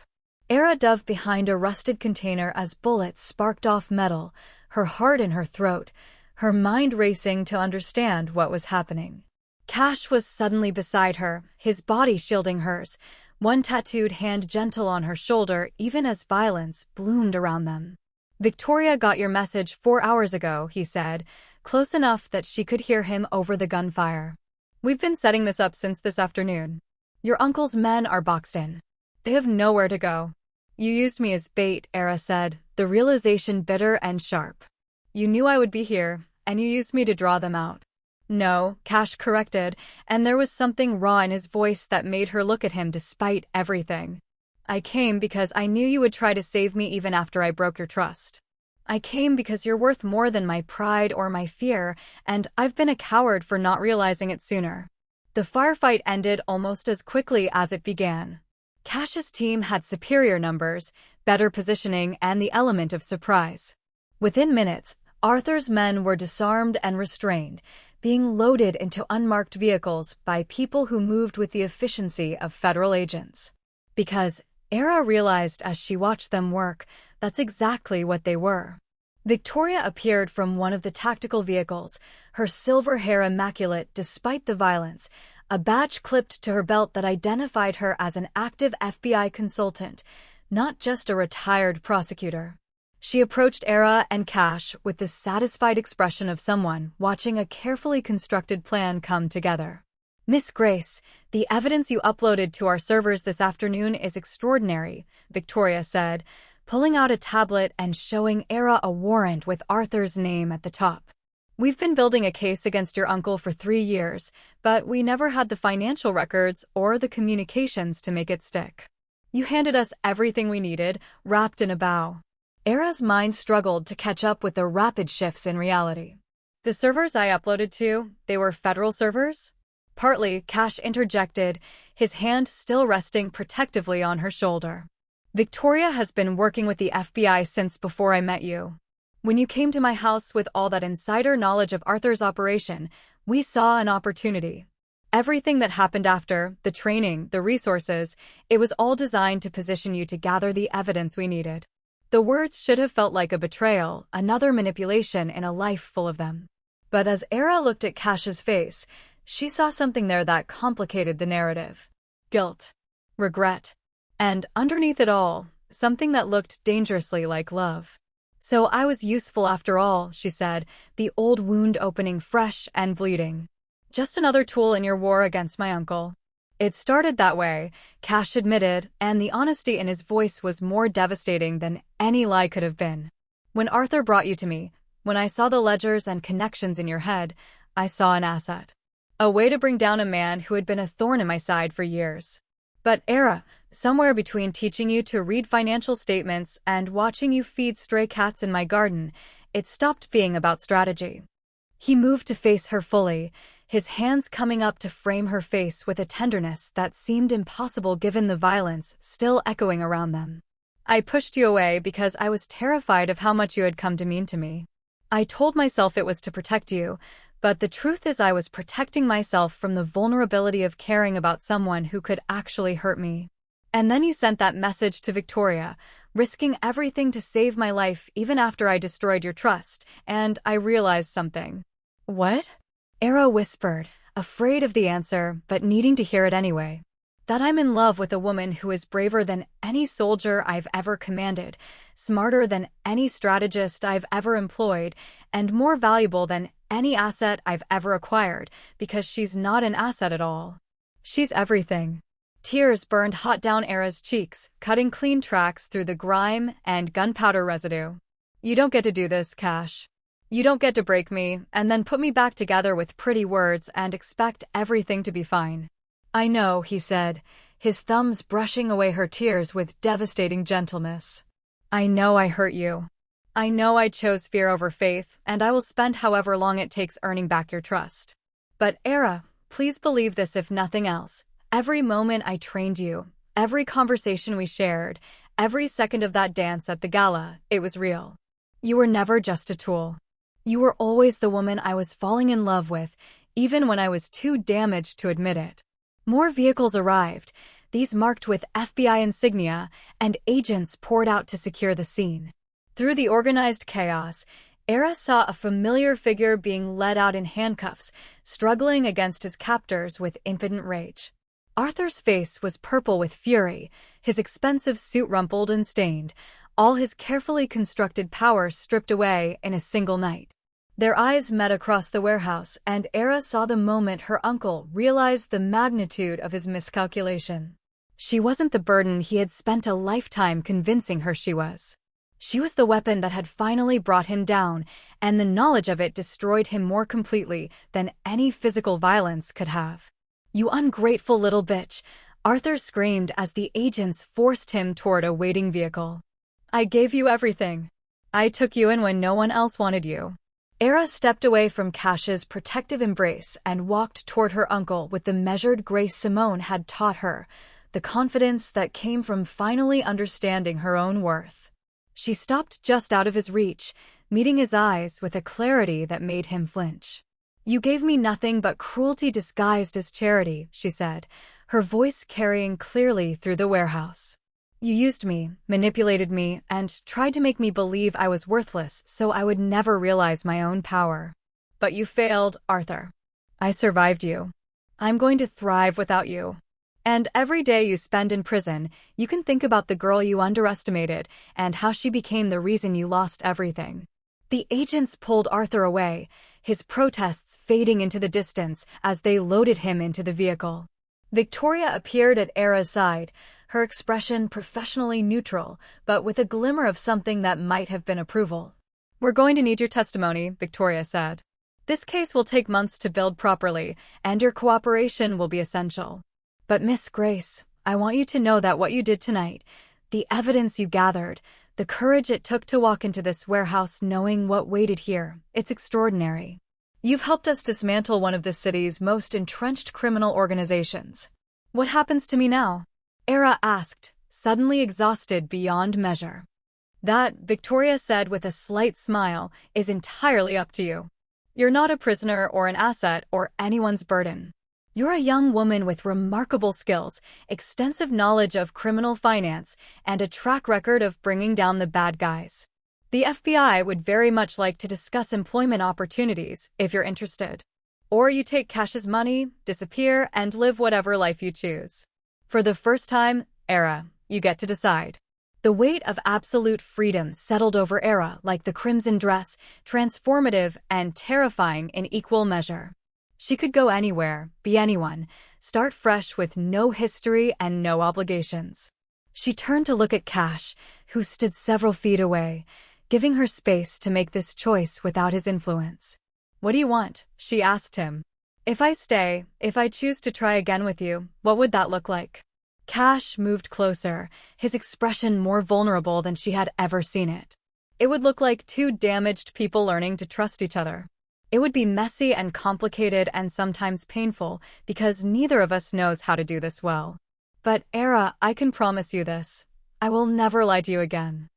Era dove behind a rusted container as bullets sparked off metal, her heart in her throat, her mind racing to understand what was happening. Cash was suddenly beside her, his body shielding hers, one tattooed hand gentle on her shoulder even as violence bloomed around them. "Victoria got your message 4 hours ago," he said, close enough that she could hear him over the gunfire. "We've been setting this up since this afternoon. Your uncle's men are boxed in. They have nowhere to go." "You used me as bait," Era said, the realization bitter and sharp. "You knew I would be here, and you used me to draw them out." "No," Cash corrected, and there was something raw in his voice that made her look at him despite everything. "I came because I knew you would try to save me even after I broke your trust. I came because you're worth more than my pride or my fear, and I've been a coward for not realizing it sooner." The firefight ended almost as quickly as it began. Cash's team had superior numbers, better positioning, and the element of surprise. Within minutes, Arthur's men were disarmed and restrained, being loaded into unmarked vehicles by people who moved with the efficiency of federal agents. Because, Era realized as she watched them work, that's exactly what they were. Victoria appeared from one of the tactical vehicles, her silver hair immaculate despite the violence, a badge clipped to her belt that identified her as an active FBI consultant, not just a retired prosecutor. She approached Era and Cash with the satisfied expression of someone watching a carefully constructed plan come together. "Miss Grace, the evidence you uploaded to our servers this afternoon is extraordinary," Victoria said, pulling out a tablet and showing Era a warrant with Arthur's name at the top. "We've been building a case against your uncle for 3 years, but we never had the financial records or the communications to make it stick. You handed us everything we needed, wrapped in a bow." Era's mind struggled to catch up with the rapid shifts in reality. "The servers I uploaded to, they were federal servers?" Partly, Cash interjected, his hand still resting protectively on her shoulder. "Victoria has been working with the FBI since before I met you. When you came to my house with all that insider knowledge of Arthur's operation, we saw an opportunity. Everything that happened after, the training, the resources, it was all designed to position you to gather the evidence we needed." The words should have felt like a betrayal, another manipulation in a life full of them. But as Era looked at Cash's face, she saw something there that complicated the narrative. Guilt, regret, and underneath it all, something that looked dangerously like love. "So I was useful after all," she said, the old wound opening fresh and bleeding. "Just another tool in your war against my uncle." "It started that way," Cash admitted, and the honesty in his voice was more devastating than any lie could have been. "When Arthur brought you to me, when I saw the ledgers and connections in your head, I saw an asset. A way to bring down a man who had been a thorn in my side for years. But Era, somewhere between teaching you to read financial statements and watching you feed stray cats in my garden, it stopped being about strategy." He moved to face her fully, his hands coming up to frame her face with a tenderness that seemed impossible given the violence still echoing around them. "I pushed you away because I was terrified of how much you had come to mean to me. I told myself it was to protect you, but the truth is I was protecting myself from the vulnerability of caring about someone who could actually hurt me. And then you sent that message to Victoria, risking everything to save my life even after I destroyed your trust, and I realized something." "What?" Era whispered, afraid of the answer, but needing to hear it anyway. "That I'm in love with a woman who is braver than any soldier I've ever commanded, smarter than any strategist I've ever employed, and more valuable than any asset I've ever acquired, because she's not an asset at all. She's everything." Tears burned hot down Era's cheeks, cutting clean tracks through the grime and gunpowder residue. "You don't get to do this, Cash. You don't get to break me, and then put me back together with pretty words and expect everything to be fine." "I know," he said, his thumbs brushing away her tears with devastating gentleness. "I know I hurt you. I know I chose fear over faith, and I will spend however long it takes earning back your trust. But Era, please believe this if nothing else. Every moment I trained you, every conversation we shared, every second of that dance at the gala, it was real. You were never just a tool. You were always the woman I was falling in love with, even when I was too damaged to admit it." More vehicles arrived, these marked with FBI insignia, and agents poured out to secure the scene. Through the organized chaos, Era saw a familiar figure being led out in handcuffs, struggling against his captors with impotent rage. Arthur's face was purple with fury, his expensive suit rumpled and stained, all his carefully constructed power stripped away in a single night. Their eyes met across the warehouse, and Era saw the moment her uncle realized the magnitude of his miscalculation. She wasn't the burden he had spent a lifetime convincing her she was. She was the weapon that had finally brought him down, and the knowledge of it destroyed him more completely than any physical violence could have. "You ungrateful little bitch," Arthur screamed as the agents forced him toward a waiting vehicle. "I gave you everything. I took you in when no one else wanted you." Era stepped away from Cash's protective embrace and walked toward her uncle with the measured grace Simone had taught her, the confidence that came from finally understanding her own worth. She stopped just out of his reach, meeting his eyes with a clarity that made him flinch. "You gave me nothing but cruelty disguised as charity," she said, her voice carrying clearly through the warehouse. "You used me, manipulated me, and tried to make me believe I was worthless so I would never realize my own power. But you failed, Arthur. I survived you. I'm going to thrive without you. And every day you spend in prison, you can think about the girl you underestimated and how she became the reason you lost everything." The agents pulled Arthur away, his protests fading into the distance as they loaded him into the vehicle. Victoria appeared at Era's side, her expression professionally neutral, but with a glimmer of something that might have been approval. "We're going to need your testimony," Victoria said. "This case will take months to build properly, and your cooperation will be essential. But Miss Grace, I want you to know that what you did tonight, the evidence you gathered, the courage it took to walk into this warehouse knowing what waited here, it's extraordinary. You've helped us dismantle one of the city's most entrenched criminal organizations." "What happens to me now?" Era asked, suddenly exhausted beyond measure. "That," Victoria said with a slight smile, "is entirely up to you. You're not a prisoner or an asset or anyone's burden. You're a young woman with remarkable skills, extensive knowledge of criminal finance, and a track record of bringing down the bad guys. The FBI would very much like to discuss employment opportunities, if you're interested. Or you take Cash's money, disappear, and live whatever life you choose. For the first time, Era, you get to decide." The weight of absolute freedom settled over Era like the crimson dress, transformative and terrifying in equal measure. She could go anywhere, be anyone, start fresh with no history and no obligations. She turned to look at Cash, who stood several feet away, giving her space to make this choice without his influence. "What do you want?" she asked him. "If I stay, if I choose to try again with you, what would that look like?" Cash moved closer, his expression more vulnerable than she had ever seen it. "It would look like two damaged people learning to trust each other. It would be messy and complicated and sometimes painful because neither of us knows how to do this well. But Era, I can promise you this. I will never lie to you again.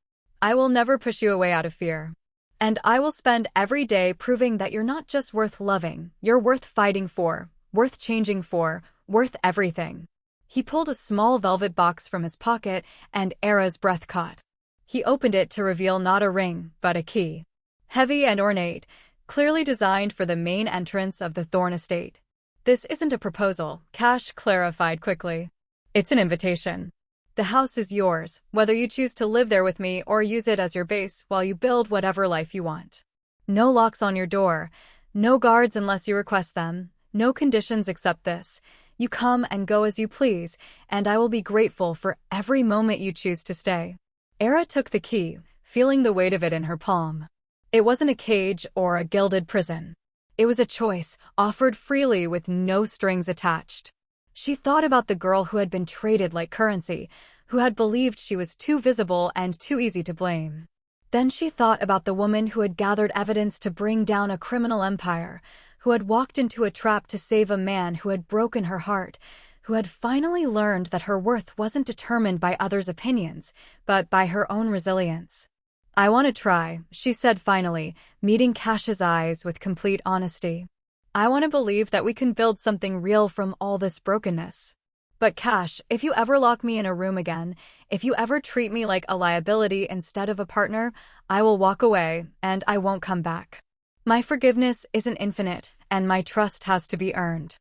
I will never push you away out of fear. And I will spend every day proving that you're not just worth loving, you're worth fighting for, worth changing for, worth everything." He pulled a small velvet box from his pocket, and Era's breath caught. He opened it to reveal not a ring, but a key. Heavy and ornate, clearly designed for the main entrance of the Thorne estate. "This isn't a proposal," Cash clarified quickly. "It's an invitation. The house is yours, whether you choose to live there with me or use it as your base while you build whatever life you want. No locks on your door, no guards unless you request them, no conditions except this. You come and go as you please, and I will be grateful for every moment you choose to stay." Era took the key, feeling the weight of it in her palm. It wasn't a cage or a gilded prison. It was a choice, offered freely with no strings attached. She thought about the girl who had been traded like currency, who had believed she was too visible and too easy to blame. Then she thought about the woman who had gathered evidence to bring down a criminal empire, who had walked into a trap to save a man who had broken her heart, who had finally learned that her worth wasn't determined by others' opinions, but by her own resilience. "I want to try," she said finally, meeting Cash's eyes with complete honesty. "I want to believe that we can build something real from all this brokenness. But Cash, if you ever lock me in a room again, if you ever treat me like a liability instead of a partner, I will walk away, and I won't come back. My forgiveness isn't infinite, and my trust has to be earned."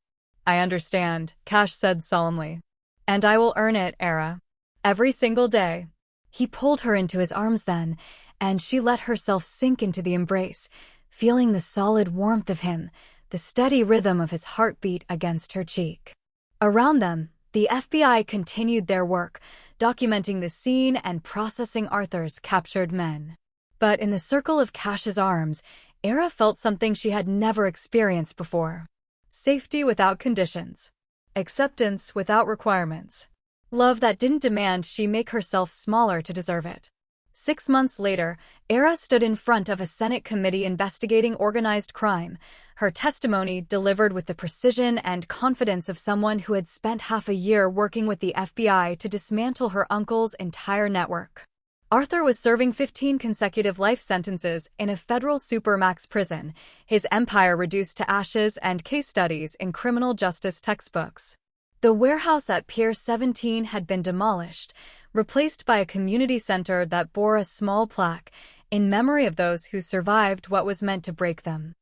"I understand," Cash said solemnly. "And I will earn it, Era. Every single day." He pulled her into his arms then, and she let herself sink into the embrace, feeling the solid warmth of him, the steady rhythm of his heartbeat against her cheek. Around them, the FBI continued their work, documenting the scene and processing Arthur's captured men. But in the circle of Cash's arms, Era felt something she had never experienced before. Safety without conditions. Acceptance without requirements. Love that didn't demand she make herself smaller to deserve it. 6 months later, Era stood in front of a Senate committee investigating organized crime, her testimony delivered with the precision and confidence of someone who had spent half a year working with the FBI to dismantle her uncle's entire network. Arthur was serving 15 consecutive life sentences in a federal supermax prison, his empire reduced to ashes and case studies in criminal justice textbooks. The warehouse at Pier 17 had been demolished, replaced by a community center that bore a small plaque in memory of those who survived what was meant to break them.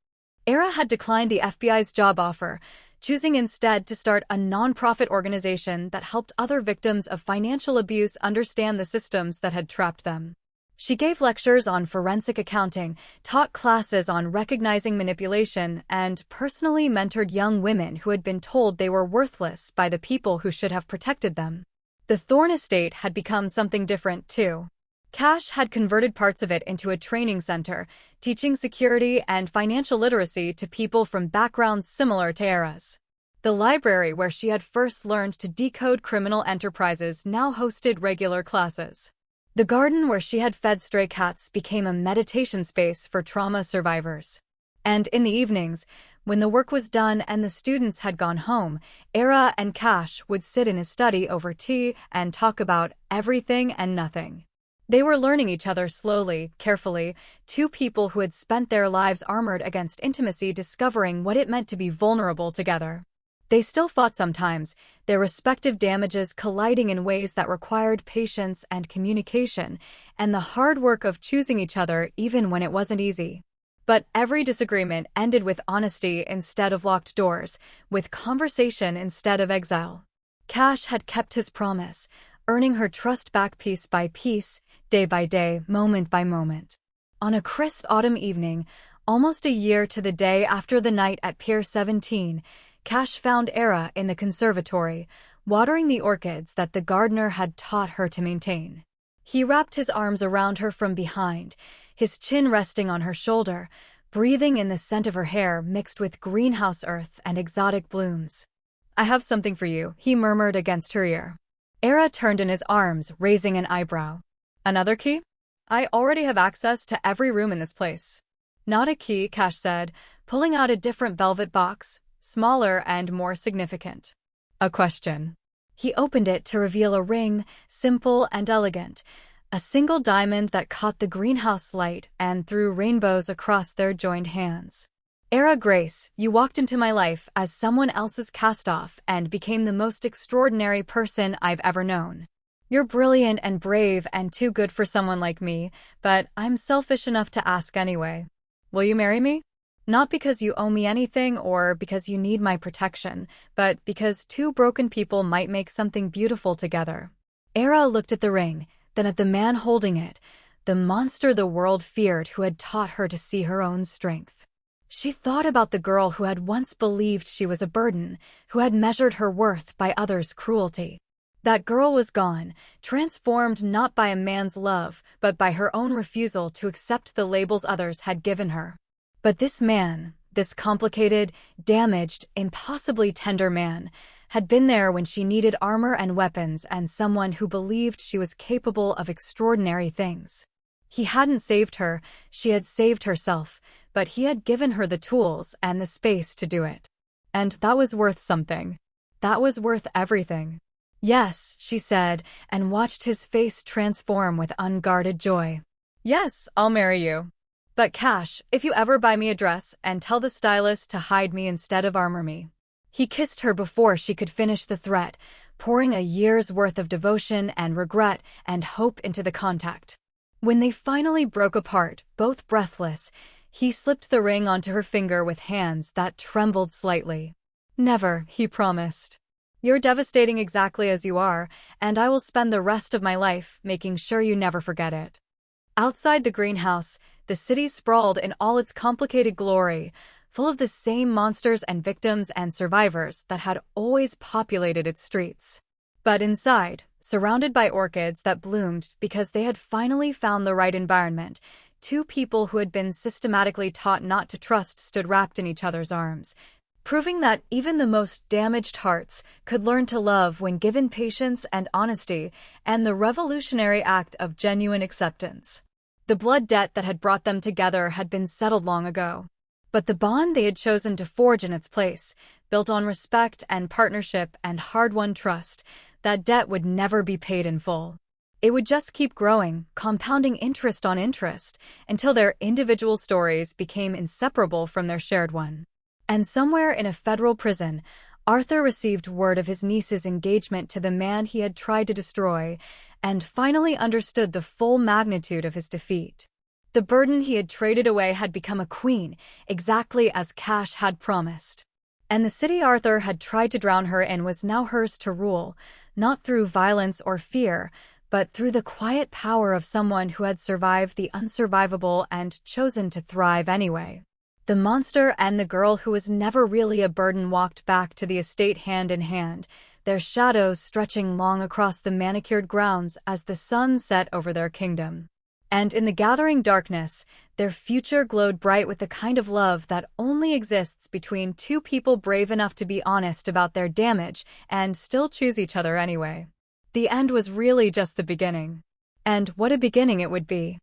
Era had declined the FBI's job offer, choosing instead to start a nonprofit organization that helped other victims of financial abuse understand the systems that had trapped them. She gave lectures on forensic accounting, taught classes on recognizing manipulation, and personally mentored young women who had been told they were worthless by the people who should have protected them. The Thorne estate had become something different, too. Cash had converted parts of it into a training center, teaching security and financial literacy to people from backgrounds similar to Era's. The library where she had first learned to decode criminal enterprises now hosted regular classes. The garden where she had fed stray cats became a meditation space for trauma survivors. And in the evenings, when the work was done and the students had gone home, Era and Cash would sit in his study over tea and talk about everything and nothing. They were learning each other slowly, carefully, two people who had spent their lives armored against intimacy, discovering what it meant to be vulnerable together. They still fought sometimes, their respective damages colliding in ways that required patience and communication, and the hard work of choosing each other even when it wasn't easy. But every disagreement ended with honesty instead of locked doors, with conversation instead of exile. Cash had kept his promise, earning her trust back piece by piece, day by day, moment by moment. On a crisp autumn evening, almost a year to the day after the night at Pier 17, Cash found Era in the conservatory, watering the orchids that the gardener had taught her to maintain. He wrapped his arms around her from behind, his chin resting on her shoulder, breathing in the scent of her hair mixed with greenhouse earth and exotic blooms. "I have something for you," he murmured against her ear. Era turned in his arms, raising an eyebrow. "Another key? I already have access to every room in this place." "Not a key," Cash said, pulling out a different velvet box, smaller and more significant. "A question." He opened it to reveal a ring, simple and elegant, a single diamond that caught the greenhouse light and threw rainbows across their joined hands. "Era Grace, you walked into my life as someone else's cast-off and became the most extraordinary person I've ever known. You're brilliant and brave and too good for someone like me, but I'm selfish enough to ask anyway. Will you marry me? Not because you owe me anything or because you need my protection, but because two broken people might make something beautiful together." Era looked at the ring, then at the man holding it, the monster the world feared who had taught her to see her own strength. She thought about the girl who had once believed she was a burden, who had measured her worth by others' cruelty. That girl was gone, transformed not by a man's love, but by her own refusal to accept the labels others had given her. But this man, this complicated, damaged, impossibly tender man, had been there when she needed armor and weapons and someone who believed she was capable of extraordinary things. He hadn't saved her, she had saved herself, but he had given her the tools and the space to do it. And that was worth something. That was worth everything. "Yes," she said, and watched his face transform with unguarded joy. "Yes, I'll marry you. But Cash, if you ever buy me a dress and tell the stylist to hide me instead of armor me." He kissed her before she could finish the threat, pouring a year's worth of devotion and regret and hope into the contact. When they finally broke apart, both breathless, he slipped the ring onto her finger with hands that trembled slightly. "Never," he promised. "You're devastating exactly as you are, and I will spend the rest of my life making sure you never forget it." Outside the greenhouse, the city sprawled in all its complicated glory, full of the same monsters and victims and survivors that had always populated its streets. But inside, surrounded by orchids that bloomed because they had finally found the right environment, two people who had been systematically taught not to trust stood wrapped in each other's arms, proving that even the most damaged hearts could learn to love when given patience and honesty and the revolutionary act of genuine acceptance. The blood debt that had brought them together had been settled long ago. But the bond they had chosen to forge in its place, built on respect and partnership and hard-won trust, that debt would never be paid in full. It would just keep growing, compounding interest on interest, until their individual stories became inseparable from their shared one. And somewhere in a federal prison, Arthur received word of his niece's engagement to the man he had tried to destroy, and finally understood the full magnitude of his defeat. The burden he had traded away had become a queen, exactly as Cash had promised. And the city Arthur had tried to drown her in was now hers to rule, not through violence or fear, but through the quiet power of someone who had survived the unsurvivable and chosen to thrive anyway. The monster and the girl who was never really a burden walked back to the estate hand in hand, their shadows stretching long across the manicured grounds as the sun set over their kingdom. And in the gathering darkness, their future glowed bright with the kind of love that only exists between two people brave enough to be honest about their damage and still choose each other anyway. The end was really just the beginning. And what a beginning it would be.